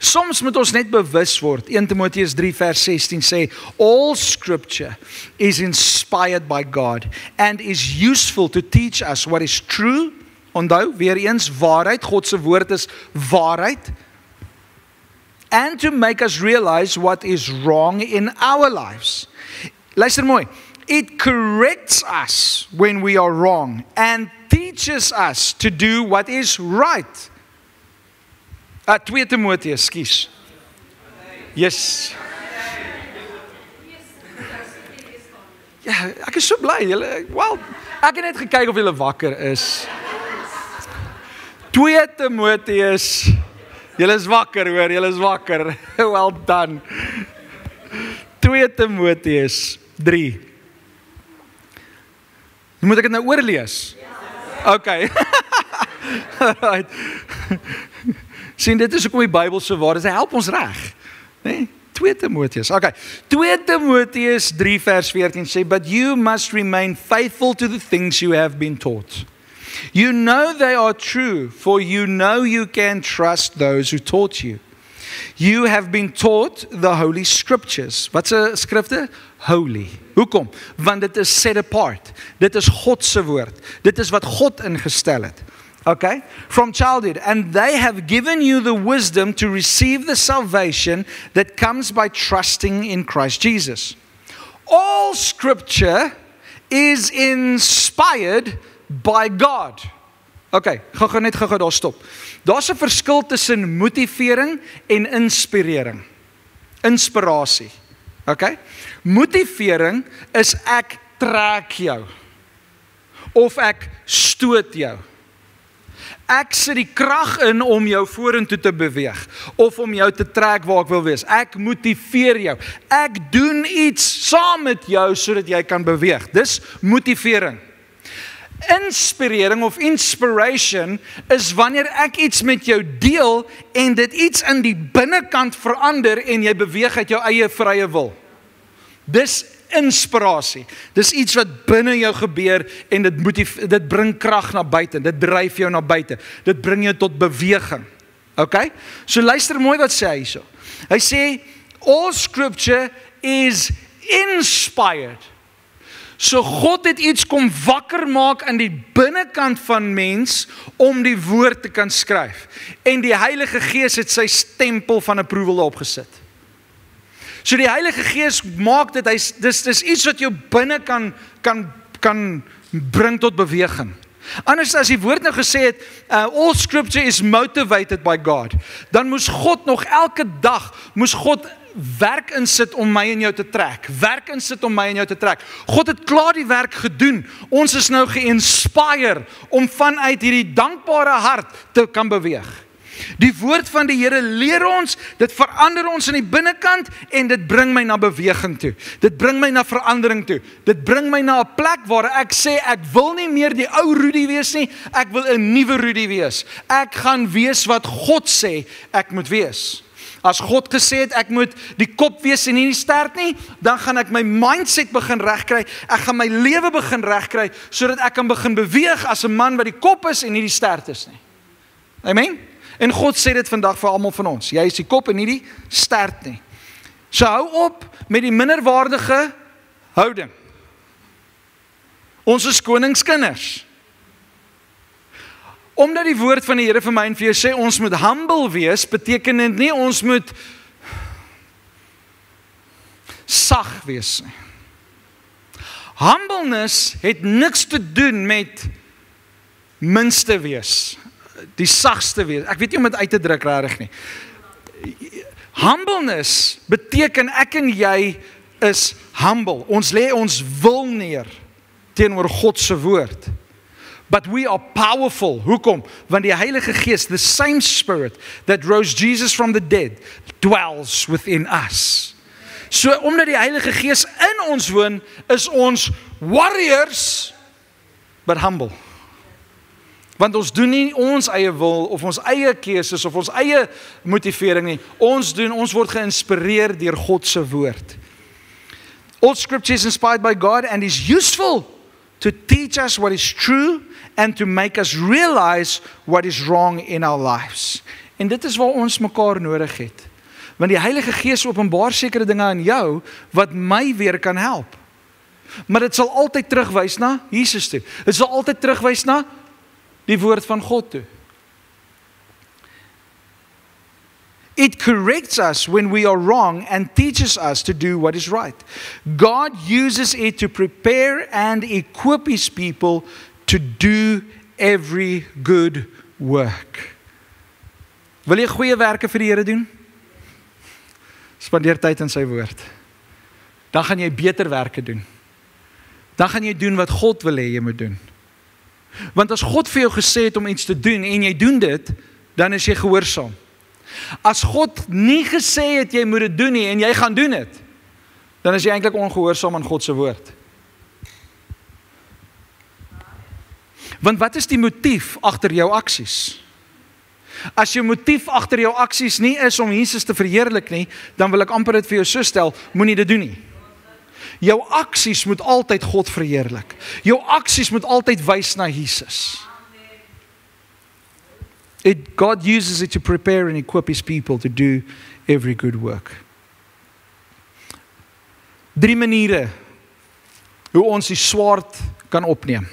Soms moet ons net bewus word. 1 Timoteus 3 vers 16 sê, "All Scripture is inspired by God and is useful to teach us what is true." Onthou, weer eens, waarheid, God se woord is waarheid. And to make us realize what is wrong in our lives. Luister mooi. It corrects us when we are wrong and teaches us to do what is right. 2 Timoteus, skus. Yes. Ja, ek is so bly. Wel, ek het net gekyk of julle wakker is. 2 Timoteus. Julle is wakker hoor, julle is wakker. Well done. 2 Timoteus 3. Moet ek dit nou oorlees? Okay. Alright. Sien, dit is hoekom die Bybel so waar is. Hy help ons reg. Nee? 2 Timoteus. Okay. 2 Timoteus 3 vers 14 sê, "But you must remain faithful to the things you have been taught. You know they are true, for you know you can trust those who taught you. You have been taught the Holy Scriptures." Wat se skrifte? Holy. Hoekom? Want dit is set apart. Dit is God se woord. Dit is wat God ingestel het. Okay? From childhood. And they have given you the wisdom to receive the salvation that comes by trusting in Christ Jesus. All Scripture is inspired by God. Okay, gou net daar stop. Daar's 'n verskil tussen motivering en inspirering. Inspirasie. Okay? Motivering is ek trek jou of ek stoot jou. Ek sit die krag in om jou vorentoe te beweeg, of om jou te trek waar ek wil wees. Ek motiveer jou. Ek doen iets saam met jou, sodat jy kan beweeg. Dis motivering. Inspirering of inspiration is wanneer ek iets met jou deel en dit iets in die binnekant verander en jy beweeg uit jou eie vrye wil. Dis inspirasie. Dis iets wat binne jou gebeur en dit bring krag na buite. Dit dryf jou na buite. Dit bring jou tot beweging. Okay? So luister mooi wat sê hy hierso. Hy sê all scripture is inspired. So God het iets kom wakker maak in die binnekant van mens om die woord te kan skryf. En die Heilige Gees het sy stempel van approval opgesit. So die Heilige Gees maak dit, dis iets wat jou binne kan bring tot beweging. Anders as die woord nou gesê het, all scripture is motivated by God, dan moes God nog elke dag, werk insit om my en jou te trek. Werk insit om my en jou te trek. God het klaar die werk gedoen. Ons is nou ge-inspire om vanuit hierdie dankbare hart te kan beweeg. Die woord van die Here leer ons, dit verander ons in die binnekant en dit bring my na beweging toe. Dit bring my na verandering toe. Dit bring my na 'n plek waar ek sê, ek wil nie meer die ou Rudy wees nie, ek wil 'n nuwe Rudy wees. Ek gaan wees wat God sê ek moet wees. As God gesê het, ek moet die kop wees en nie die stert nie, dan gaan ek my mindset begin regkry, ek gaan my lewe begin regkry, sodat ek kan begin beweeg as 'n man wat die kop is en nie die stert is nie. Amen? En God sê dit vandag vir almal van ons, jy is die kop en nie die stert nie. So hou op met die minderwaardige houding. Ons is koningskinders. Omdat die woord van die Here vir my en vir jou sê, ons moet humble wees, beteken dit nie, ons moet sag wees. Humbleness het niks te doen met minste wees, die sagste wees. Ek weet nie om dit uit te druk regtig nie. Humbleness beteken ek en jy is humble. Ons lê ons wil neer teenoor God se woord. But we are powerful. Hoekom? Want die Heilige Gees, the same Spirit that rose Jesus from the dead, dwells within us. So, omdat die Heilige Gees in ons woon, is ons warriors, but humble. Want ons doen nie ons eie wil, of ons eie keuses, of ons eie motivering nie. Ons word geïnspireer deur God se woord. All scripture is inspired by God and is useful to teach us what is true and to make us realize what is wrong in our lives. En dit is waar ons mekaar nodig het. Want die Heilige Gees openbaar sekere dinge aan jou wat my weer kan help. Maar dit sal altyd terugwys na Jesus toe. Dit sal altyd terugwys na die woord van God toe. It corrects us when we are wrong and teaches us to do what is right. God uses it to prepare and equip His people to do every good work. Wil jy goeie werke vir die Here doen? Spandeer tyd in sy woord. Dan gaan jy beter werke doen. Dan gaan jy doen wat God wil hê jy moet doen. Want as God vir jou gesê het om iets te doen en jy doen dit, dan is jy gehoorsaam. As God nie gesê het jy moet dit doen nie en jy gaan doen dit, dan is jy eintlik ongehoorsaam aan God se woord. Want wat is die motief agter jou aksies? As jou motief agter jou aksies nie is om Jesus te verheerlik nie, dan wil ek amper dit vir jou so stel, moenie dit doen nie. Jou aksies moet altyd God verheerlik. Jou aksies moet altyd wys na Jesus. God uses it to prepare and equip His people to do every good work. 3 maniere hoe ons die swaard kan opneem.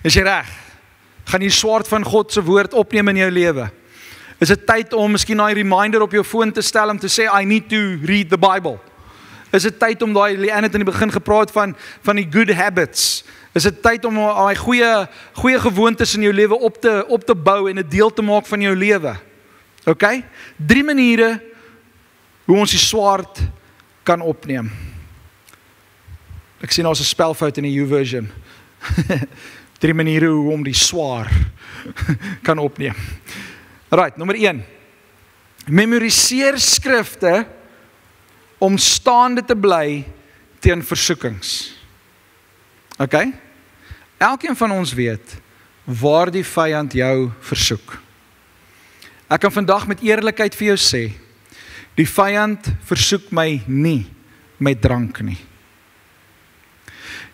Is jy reg? Gaan jy die swaard van God se woord opneem in jou lewe? Is dit tyd om miskien daai reminder op jou foon te stel om te sê I need to read the Bible? Is dit tyd om daai Leanne het in die begin gepraat van die good habits? Is dit tyd om daai goeie gewoontes in jou lewe op te bou en 'n deel te maak van jou lewe? Okay? 3 maniere hoe ons die swaard kan opneem. Ek sien daar's 'n spelfout in die YouVersion. 3 maniere hoe om die swaar kan opneem. Right, nommer 1. Memoriseer skrifte om staande te bly teen versoekings. Okay? Elkeen van ons weet waar die vyand jou versoek. Ek kan vandag met eerlikheid vir jou sê, die vyand versoek my nie met drank nie.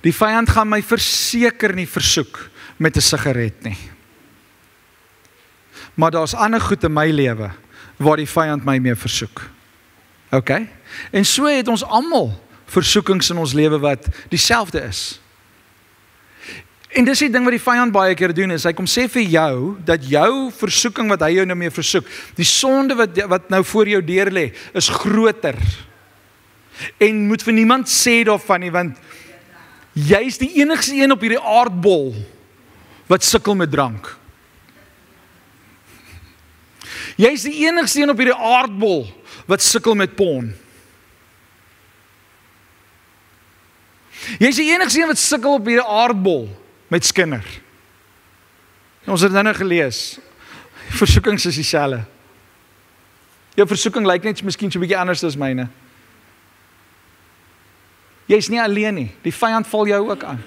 Die vyand gaan my verseker nie versoek met 'n sigaret nie. Maar daar's ander goed in my lewe waar die vyand my mee versoek. Okay? En so het ons almal versoekings in ons lewe wat dieselfde is. En dis die ding wat die vyand baie keer doen, is hy kom sê vir jou, dat jou versoeking wat hy jou nou mee versoek, die sonde wat nou voor jou deur lê, is groter. En moet vir niemand sê daarvan nie, want jy is die enigste een op hierdie aardbol wat sukkel met drank. Jy is die enigste een op hierdie aardbol wat sukkel met porn. Jy is die enigste een wat sukkel op hierdie aardbol met skinder. Ons het nou gelees, versoekings is dieselfde. Jou versoeking lyk net miskien so 'n bietjie anders as myne. Jy is nie alleen nie, die vyand val jou ook aan.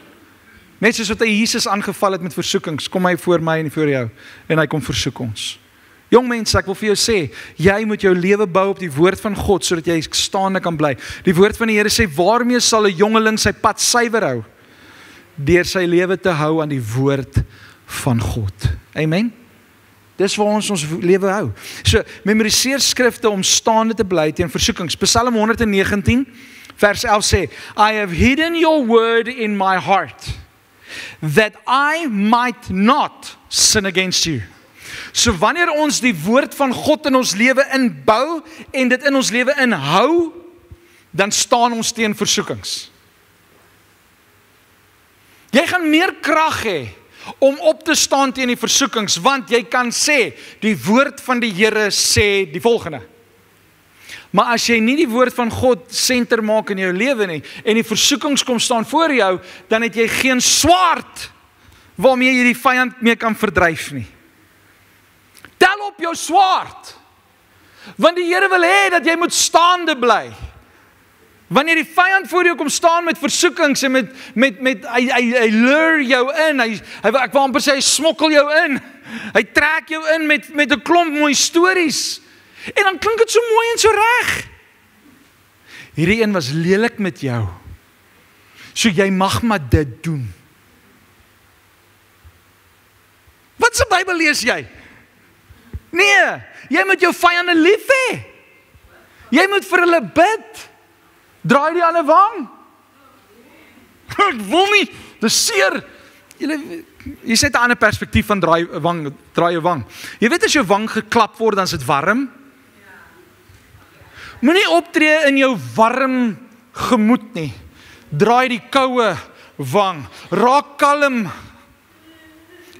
Net soos wat hy Jesus aangeval het met versoekings, kom hy voor my en voor jou, en hy kom versoek ons. Jong mense, ek wil vir jou sê, jy moet jou lewe bou op die woord van God, sodat jy staande kan bly. Die woord van die Here sê, waarmee sal 'n jongeling sy pad suiwer hou? Deur sy lewe te hou aan die woord van God. Amen? Dis waar ons lewe hou. So, memoriseer skrifte om staande te bly teen versoekings. Psalm 119, vers 11 sê, I have hidden your word in my heart, that I might not sin against you. So wanneer ons die woord van God in ons lewe inbou en dit in ons lewe inhou, dan staan ons teen versoekings. Jy gaan meer krag hê om op te staan teen die versoekings, want jy kan sê, die woord van die Here sê die volgende. Maar as jy nie die woord van God senter maak in jou lewe nie, en die versoekings kom staan voor jou, dan het jy geen swaard waarmee jy die vyand mee kan verdryf nie. Tel op jou swaard, want die Here wil hê dat jy moet staande bly. Wanneer die vyand voor jou kom staan met versoekings en hy lure jou in, ek wil amper sê, hy smokkel jou in, hy trek jou in met 'n klomp mooi stories, en dan klink dit so mooi en so reg. Hierdie een was lelik met jou, so jy mag maar dit doen. Wat se Bybel lees jy? Nee, jy moet jou vyande lief hê. Jy moet vir hulle bid. Draai die ander wang. Ek wil nie, dis seer. Jy sê 'n ander perspektief van draai jou wang. Jy weet as jou wang geklap word, dan is dit warm. Moenie optree in jou warm gemoed nie. Draai die koue wang. Raak kalm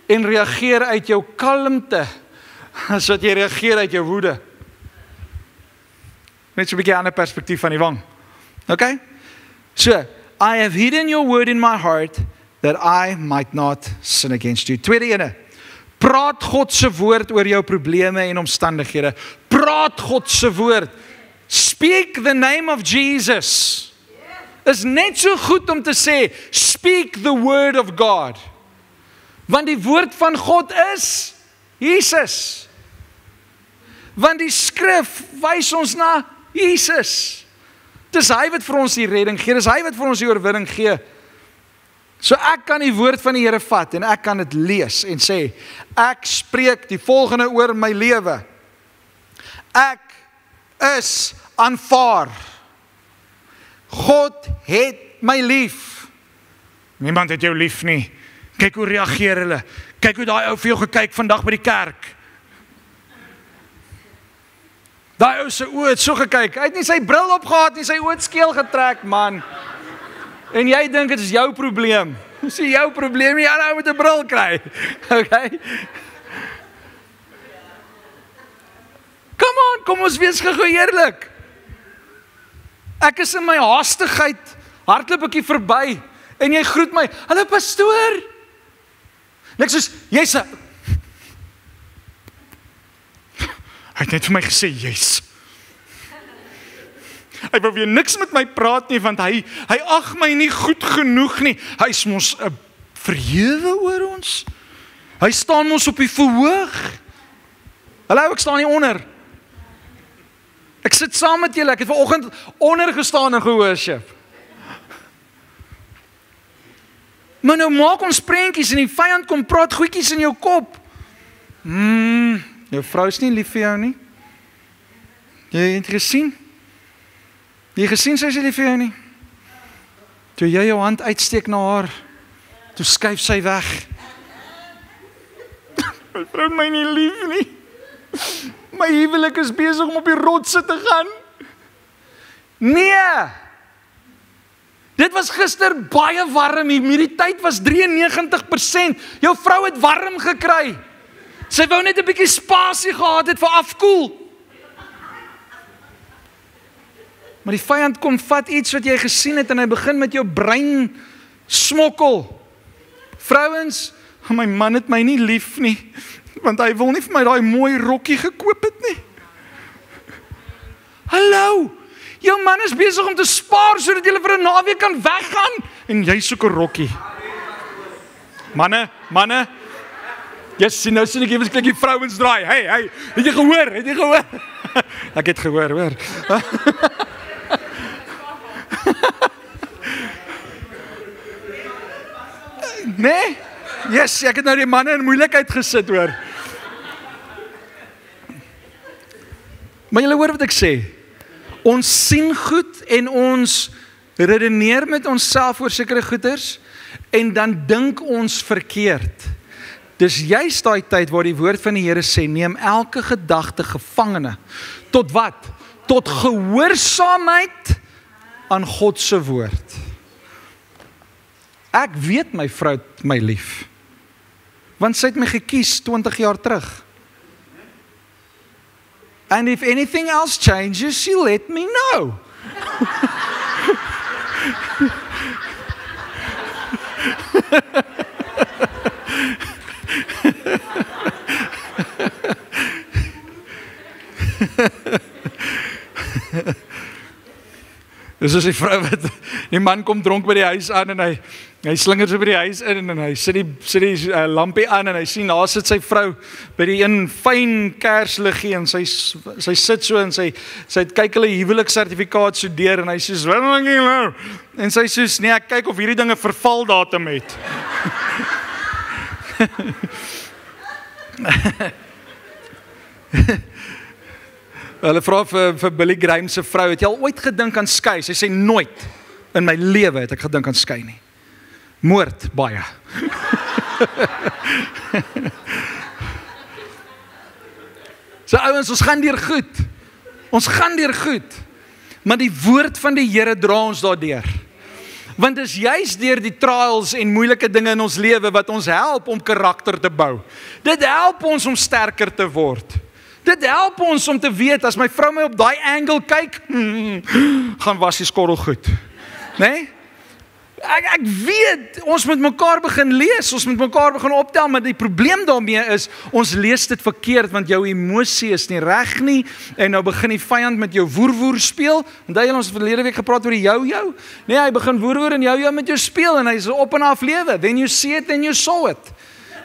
en reageer uit jou kalmte, as wat jy reageer uit jou woede. Net so 'n bietjie ander perspektief van die wang. Okay? So, I have hidden your word in my heart, that I might not sin against you. Tweede ene, praat God se woord oor jou probleme en omstandighede. Praat God se woord. Speak the name of Jesus. Is net so goed om te sê, speak the word of God. Want die woord van God is Jesus. Want die skrif wys ons na Jesus. Dis hy wat vir ons die redding gee, dis hy wat vir ons die oorwinning gee. So ek kan die woord van die Here vat en ek kan dit lees en sê, ek spreek die volgende oor my lewe. Ek is aanvaar. God het my lief. Niemand het jou lief nie. Kyk hoe reageer hulle. Kyk hoe daai ou vir jou gekyk vandag by die kerk. Daai ou se oë het so gekyk. Hy het nie sy bril opgehad nie, sy oë het skeel getrek, man. En jy dink dit is jou probleem. Dis nie jou probleem nie, jy moet 'n bril kry. Okay? Come on, kom ons wees gou eerlik. Ek is in my haastigheid, hardloop ek hier verby, en jy groet my, hallo pastoor. Niks soos, jy's hy het net vir my gesê, jy's. Hy wou weer niks met my praat nie, want hy ag my nie goed genoeg nie. Hy is mos 'n verhewe oor ons. Hy staan mos op die verhoog. Hallo, ek staan nie onder. Ek sit saam met julle, ek het vanoggend onder gestaan en gehoorship. Maar nou maak ons prentjies en die vyand kom praat goedjies in jou kop. Jou vrou is nie lief vir jou nie. Jy het gesien? Jy gesien sy is nie lief vir jou nie. Toe jy jou hand uitsteek na haar, toe skuif sy weg. My vrou my nie lief nie. My huwelik is besig om op die rotse te gaan. Nee! Dit was gister baie warm, die humiditeit was 93%. Jou vrou het warm gekry. Sy wou net 'n bietjie spasie gehad het vir afkoel. Maar die vyand kom vat iets wat jy gesien het en hy begin met jou brein smokkel. Vrouens, my man het my nie lief nie, want hy wil nie vir my daai mooi rokkie gekoop het nie. Hallo, jou man is besig om te spaar sodat jy vir 'n naweek kan weggaan en jy soek 'n rokkie. Manne, jy sien nou sien ek ewes klik die vrouens draai. Hey, het jy gehoor? Ek het gehoor, hoor. Nee? Yes, ek het nou die manne in moeilikheid gesit, hoor. Maar julle hoor wat ek sê. Ons sien goed en ons redeneer met onsself oor sekere goeders en dan dink ons verkeerd. Dis juist daai tyd waar die woord van die Here sê, neem elke gedagte gevangene. Tot wat? Tot gehoorsaamheid aan God se woord. Ek weet my vrou het my lief. Want sy het my gekies 20 jaar terug. And if anything else changes, she'll let me know. Dis as die vrou wat, die man kom dronk by die huis aan en hy slinger so by die huis in en hy sit die lampie aan en hy sien, daar sit sy vrou by die een fyn kersliggie en sy sit so en sy het kyk hulle huweliksertifikaat so deur en hy sê, en sy sê, nee, ek kyk of hierdie dinge vervaldatum het. Hulle vra vir Billy Graham se vrou, het jy al ooit gedink aan skei? Sy sê, nooit in my lewe het ek gedink aan skei nie. Moord, baie. So ouens, ons gaan deur goed. Ons gaan deur goed. Maar die woord van die Here dra ons daardeur. Want dis juist deur die trials en moeilike dinge in ons lewe wat ons help om karakter te bou. Dit help ons om sterker te word. Dit help ons om te weet, as my vrou my op daai angle kyk, gaan was die skorrel goed. Nee? Ek weet, ons moet mekaar begin lees, ons moet mekaar begin optel, maar die probleem daarmee is, ons lees dit verkeerd, want jou emosie is nie reg nie, en nou begin die vyand met jou woer speel, en daai ons verlede week gepraat oor die jou. Nee, hy begin woer en jou met jou speel, en hy is op en af lewe, then you see it, then you saw it.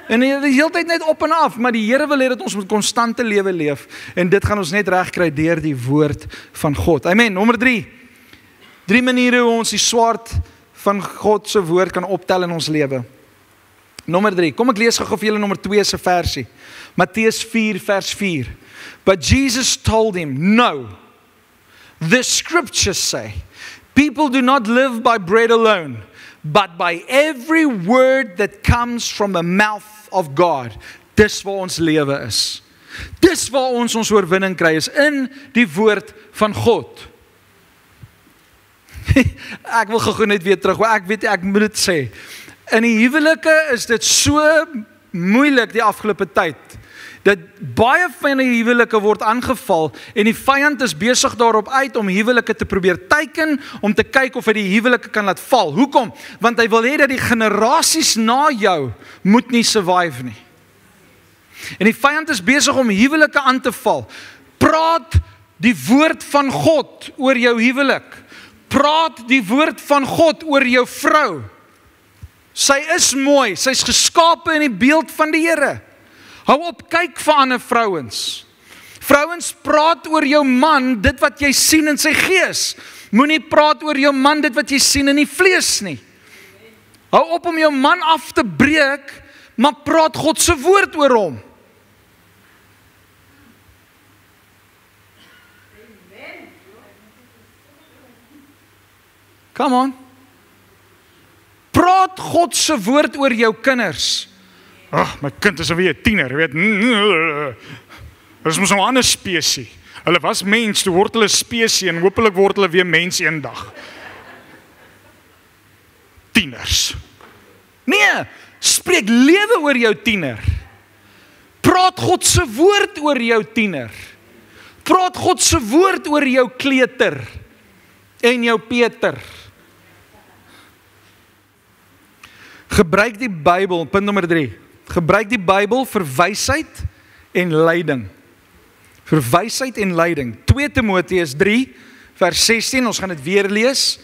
En die hele tyd net op en af, maar die Here wil hê dat ons met konstante lewe leef, en dit gaan ons net regkry deur die woord van God. Amen. Nommer 3. 3 maniere hoe ons die swaard van God se woord kan optel in ons lewe. Nommer 3. Kom ek lees gou vir julle nommer 2 se versie. Matteus 4 vers 4. But Jesus told him, no. The scriptures say, people do not live by bread alone, but by every word that comes from the mouth of God. Dis waar ons lewe is. Dis waar ons oorwinning kry, is in die woord van God. Ek wil gou net weer terug, maar ek moet dit sê. In die huwelike is dit so moeilik die afgelope tyd. dat baie van die huwelike word aangeval en die vyand is besig daarop uit om huwelike te probeer teiken, om te kyk of hy die huwelike kan laat val. Hoekom? Want hy wil hê dat die generasies na jou moet nie survive nie. En die vyand is besig om huwelike aan te val. Praat die woord van God oor jou huwelik. Praat die woord van God oor jou vrou. Sy is mooi, sy is geskape in die beeld van die Here. Hou op, kyk vir ander vrouens. Vrouens, praat oor jou man, dit wat jy sien in sy gees. Moenie praat oor jou man, dit wat jy sien in die vlees nie. Hou op om jou man af te breek, maar praat God se woord oor hom. Come on. Praat God se woord oor jou kinders. Ag, my kind is alweer 'n tiener, weet. Dit is mos 'n ander spesie. Hulle was mens, toe word hulle spesie en hopelik word hulle weer mens eendag. Tieners. Nee, spreek lewe oor jou tiener. Praat God se woord oor jou tiener. Praat God se woord oor jou kleuter en jou Peter. Gebruik die Bybel, punt nommer 3. Gebruik die Bybel vir wysheid en leiding. Vir wysheid en leiding. 2 Timoteus 3 vers 16, ons gaan dit weer lees.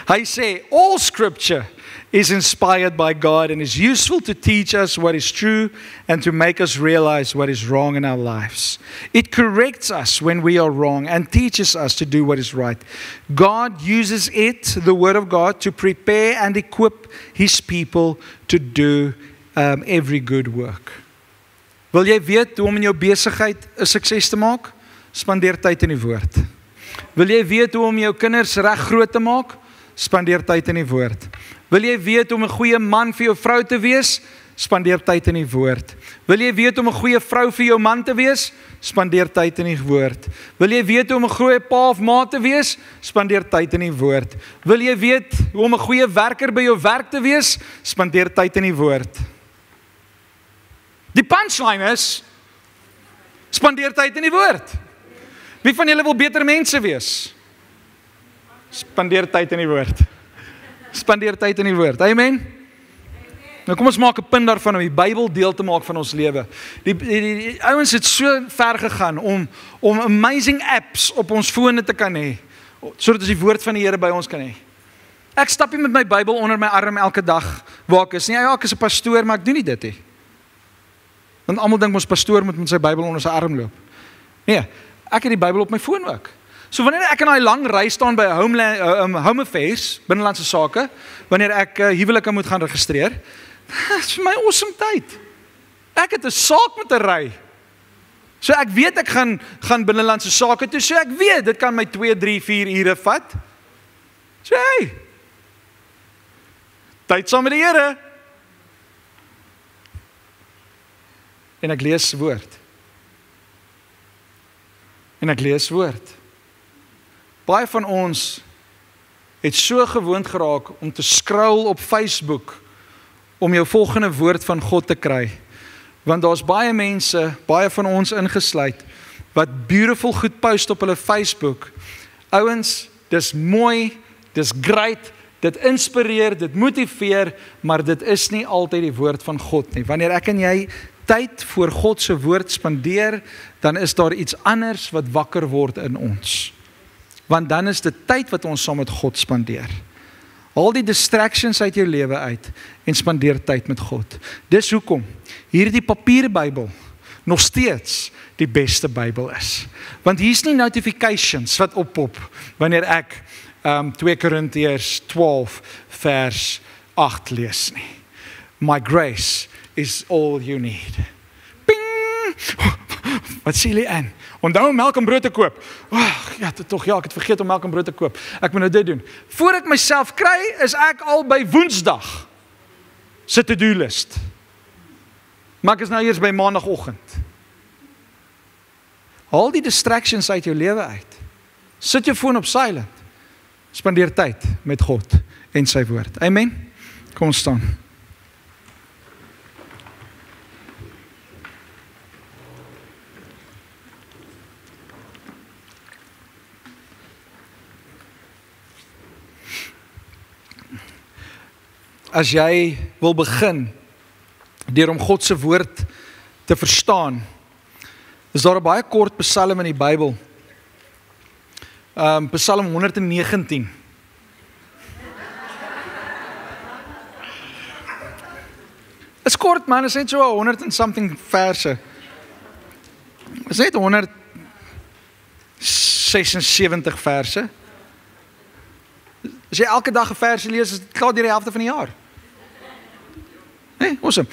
Hy sê, all scripture is inspired by God and is useful to teach us what is true and to make us realize what is wrong in our lives. It corrects us when we are wrong and teaches us to do what is right. God uses it, the word of God, to prepare and equip his people to do every good work. Wil jy weet hoe om in jou besigheid 'n sukses te maak? Spandeer tyd in die woord. Wil jy weet hoe om jou kinders reg groot te maak? Spandeer tyd in die woord. Wil jy weet om 'n goeie man vir jou vrou te wees? Spandeer tyd in die woord. Wil jy weet om 'n goeie vrou vir jou man te wees? Spandeer tyd in die woord. Wil jy weet hoe om 'n goeie pa of ma te wees? Spandeer tyd in die woord. Wil jy weet hoe om 'n goeie werker by jou werk te wees? Spandeer tyd in die woord. Die punchline is, spandeer tyd in die woord. Wie van julle wil beter mense wees? Spandeer tyd in die woord. Spandeer tyd in die woord. Amen? Nou kom ons maak 'n punt daarvan om die Bybel deel te maak van ons lewe. Die ouens het so ver gegaan om amazing apps op ons fone te kan hê, sodat ons die woord van die Here by ons kan hê. Ek stap nie met my Bybel onder my arm elke dag waar ek is nie. Ja, ek is 'n pastoor, maar ek doen nie dit nie. Want almal dink ons pastoor moet met sy Bybel onder sy arm loop. Nee, ek het die Bybel op my foon ook. So wanneer ek in daai lang ry staan by Home Affairs, binnelandse sake, wanneer ek huwelike moet gaan registreer, dit is vir my awesome tyd. Ek het 'n saak met 'n ry. So ek weet ek gaan binnelandse sake toe, so ek weet dit kan my 2, 3, 4 ure vat. So hey, tyd saam met die Here. En ek lees woord. En ek lees woord. Baie van ons het so gewoond geraak om te scroll op Facebook om jou volgende woord van God te kry. Want daar's baie mense, baie van ons ingesluit, wat beautiful goed post op hulle Facebook. Ouens, dis mooi, dis great, dit inspireer, dit motiveer, maar dit is nie altyd die woord van God nie. Wanneer ek en jy tyd voor God se woord spandeer, dan is daar iets anders wat wakker word in ons. Want dan is dit tyd wat ons saam met God spandeer. Al die distractions uit jou lewe uit en spandeer tyd met God. Dis hoekom hierdie papier Bybel nog steeds die beste Bybel is. Want hier's nie notifications wat oppop wanneer ek 2 Korintiërs 12 vers 8 lees nie. My grace is all you need. Ping! Wat sê julle aan? Onthou om melk en brood te koop. Ja, ek het vergeet om melk en brood te koop. Ek moet nou dit doen. Voor ek myself kry, is ek al by Woensdag se to-do list. Maar ek is nou eers by Maandagoggend. Haal die distractions uit jou lewe uit. Sit jou foon op silent. Spandeer tyd met God en sy woord. Amen. Kom ons staan. as jy wil begin deur om God se woord te verstaan, is daar 'n baie kort psalm in die Bybel. Psalm 119. Is kort man, is net so 100 en something verse. Is net 176 verse. As jy elke dag 'n verse lees, is dit klaar deur die helfte van die jaar. Nee, awesome.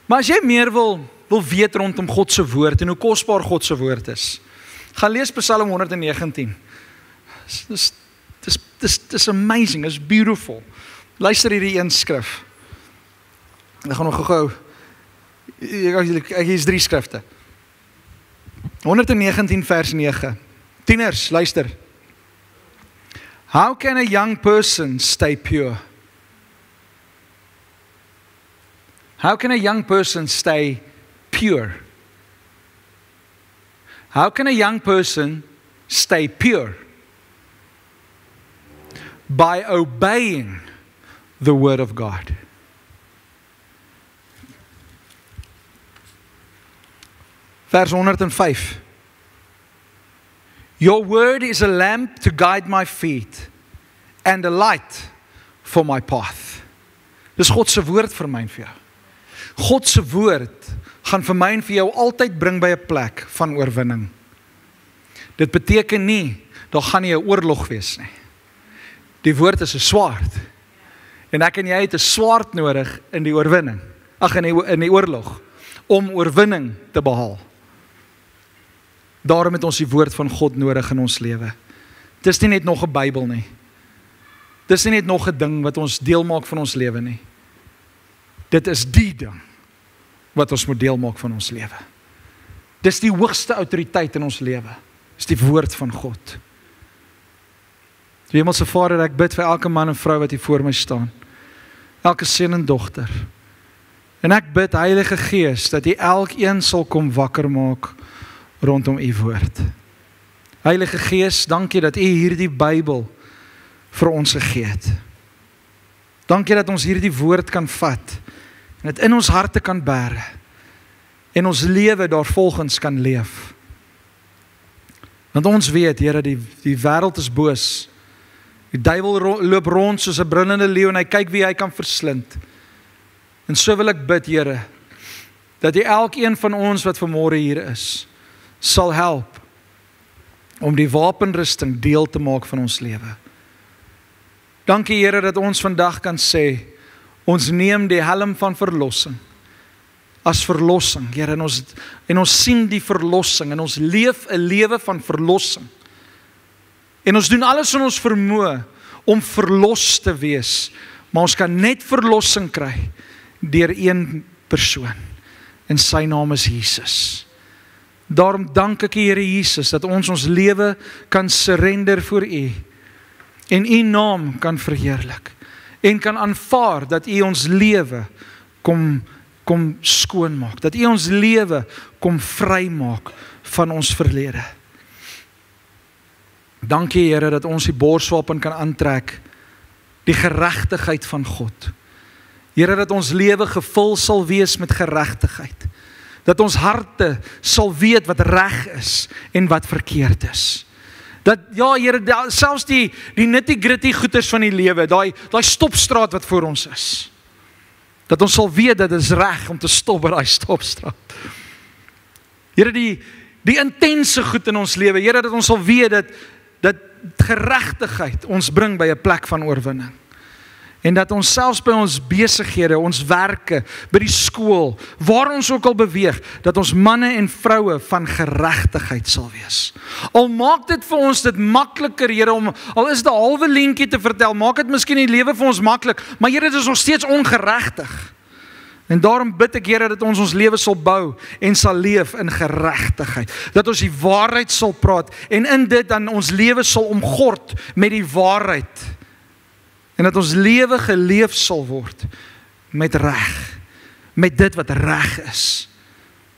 Maar as jy meer wil weet rondom God se woord en hoe kosbaar God se woord is, gaan lees Psalm 119. Dis amazing, it's beautiful. Luister hierdie een skrif. Ek gaan nog gou. Hier is 3 skrifte. 119 vers 9. Tieners, luister. How can a young person stay pure? How can a young person stay pure? How can a young person stay pure? By obeying the word of God. Vers 105. Your word is a lamp to guide my feet and a light for my path. Dis God se woord vir my en vir jou. God se woord gaan vir my en vir jou altyd bring by 'n plek van oorwinning. Dit beteken nie, daar gaan nie 'n oorlog wees nie. Die woord is 'n swaard. En ek en jy het 'n swaard nodig in die oorwinning. In die oorlog. Om oorwinning te behaal. Daarom het ons die woord van God nodig in ons lewe. Dis nie net nog 'n Bybel nie. Dis nie net nog 'n ding wat ons deel maak van ons lewe nie. Dit is die ding wat ons moet deel maak van ons lewe. Dis die hoogste autoriteit in ons lewe. Dis die woord van God. Hemelse Vader, ek bid vir elke man en vrou wat hier voor my staan. Elke seun en dogter. En ek bid, Heilige Gees, dat U elkeen sal kom wakker maak rondom U woord. Heilige Gees, dankie dat U hierdie Bybel vir ons gegee het. Dankie dat ons hierdie woord kan vat en dit in ons harte kan bære en ons lewe daarvolgens kan leef. Want ons weet, Here, die wêreld is boos. Die duiwel loop rond soos 'n brullende leeu en hy kyk wie hy kan verslind. En so wil ek bid, Here, dat U elkeen van ons wat vanmôre hier is, sal help om die wapenrusting deel te maak van ons lewe. Dankie, Here, dat ons vandag kan sê, ons neem die helm van verlossing as verlossing, Here, en ons sien die verlossing en ons leef 'n lewe van verlossing. En ons doen alles in ons vermoë om verlos te wees, maar ons kan net verlossing kry deur een persoon, en sy naam is Jesus. Daarom dank ek U, Here Jesus, dat ons lewe kan surrender voor U, en U naam kan verheerlik, en kan aanvaar dat U ons lewe kom skoonmaak, dat U ons lewe kom vrymaak van ons verlede. Dankie, Here, dat ons die borswapen kan aantrek, die geregtigheid van God. Here, dat ons lewe gevul sal wees met geregtigheid. Dat ons harte sal weet wat reg is en wat verkeerd is. Dat, ja, Here, selfs die nitty-gritty goeders van die lewe, daai stopstraat wat voor ons is. Dat ons sal weet dat dit is reg om te stop by daai stopstraat. Here, die intense goed in ons lewe, Here, dat ons sal weet dat geregtigheid ons bring by 'n plek van oorwinning. En dat ons selfs by ons besighede, ons werke, by die skool, waar ons ook al beweeg, dat ons manne en vroue van geregtigheid sal wees. Al maak dit vir ons dit makliker, Here, al is dit 'n halwe lentjie te vertel, maak dit miskien die lewe vir ons maklik, maar Here, dit is nog steeds ongeregtig. En daarom bid ek, Here, dat ons lewe sal bou en sal leef in geregtigheid. Dat ons die waarheid sal praat en in dit dan ons lewe sal omgord met die waarheid. En dat ons lewe geleef sal word met reg, met dit wat reg is.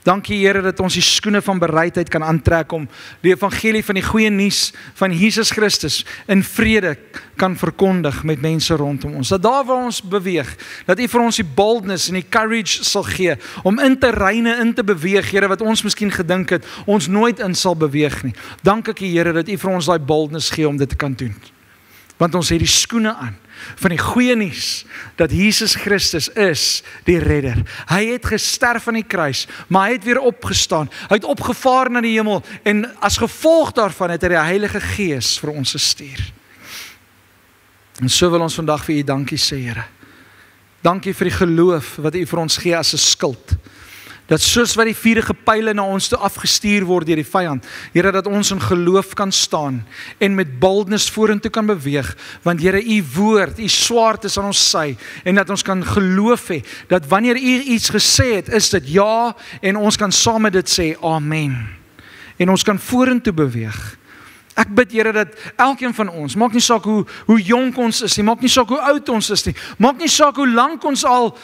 Dankie Here dat ons die skoene van bereidheid kan aantrek om die evangelie van die goeie nuus van Jesus Christus in vrede kan verkondig met mense rondom ons. Dat daar waar ons beweeg, dat U vir ons die boldness en die courage sal gee om in terreine in te beweeg, Here, wat ons miskien gedink het, ons nooit in sal beweeg nie. Dank ek U Here dat U vir ons daai boldness gee om dit te kan doen. Want ons het die skoene aan van die goeie nuus dat Jesus Christus is die redder. Hy het gesterf aan die kruis, maar hy het weer opgestaan. Hy het opgevaar na die hemel en as gevolg daarvan het hy die Heilige Gees vir ons gestuur. En so wil ons vandag vir U dankie sê, Here. Dankie vir die geloof wat U vir ons gee as 'n skild. Dat soos wat die vuurige pyle na ons toe afgestuur word deur die vyand, Here, dat ons in geloof kan staan en met boldness vorentoe kan beweeg, want Here, U woord, U swaard is aan ons sy, en dat ons kan geloof hê, dat wanneer U iets gesê het, is dit ja, en ons kan saam met dit sê, amen. En ons kan vorentoe beweeg. Ek bid, Here, dat elkeen van ons, maak nie saak hoe jonk ons is nie, maak nie saak hoe oud ons is nie, maak nie saak hoe lank ons al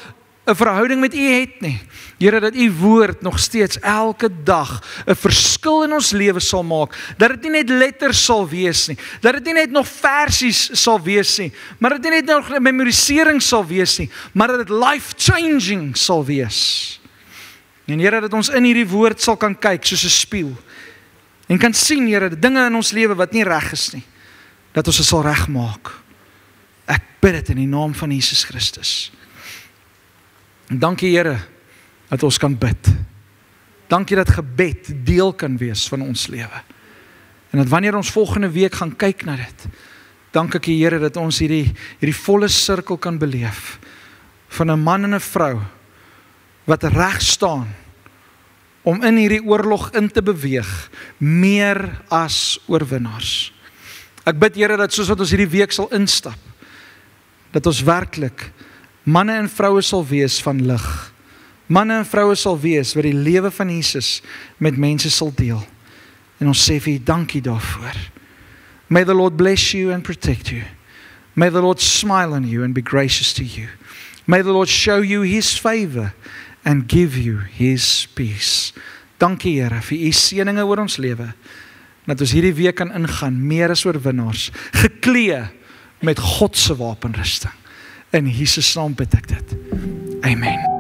'n verhouding met U het nie. Here, dat U woord nog steeds elke dag 'n verskil in ons lewe sal maak, dat dit nie net letters sal wees nie, dat dit nie net nog versies sal wees nie, maar dat dit nie net nog memorisering sal wees nie, maar dat dit life-changing sal wees. En Here, dat ons in hierdie woord sal kan kyk soos 'n spieël, en kan sien, Here, dinge in ons lewe wat nie reg is nie, dat ons dit sal regmaak. Ek bid dit in die naam van Jesus Christus. En dankie Here, dat ons kan bid. Dankie dat gebed deel kan wees van ons lewe. En dat wanneer ons volgende week gaan kyk na dit, dank ek U Here dat ons hierdie volle sirkel kan beleef, van 'n man en 'n vrou, wat reg staan, om in hierdie oorlog in te beweeg, meer as oorwinnaars. Ek bid Here dat soos wat ons hierdie week sal instap, dat ons werklik manne en vroue sal wees van lig. Manne en vroue sal wees wat die lewe van Jesus met mense sal deel. En ons sê vir U dankie daarvoor. May the Lord bless you and protect you. May the Lord smile on you and be gracious to you. May the Lord show you His favor and give you His peace. Dankie Here vir U seëninge oor ons lewe, dat ons hierdie week kan ingaan, meer as oorwinnaars, geklee met God se wapenrusting. In Jesus naam bid ek dit. Amen.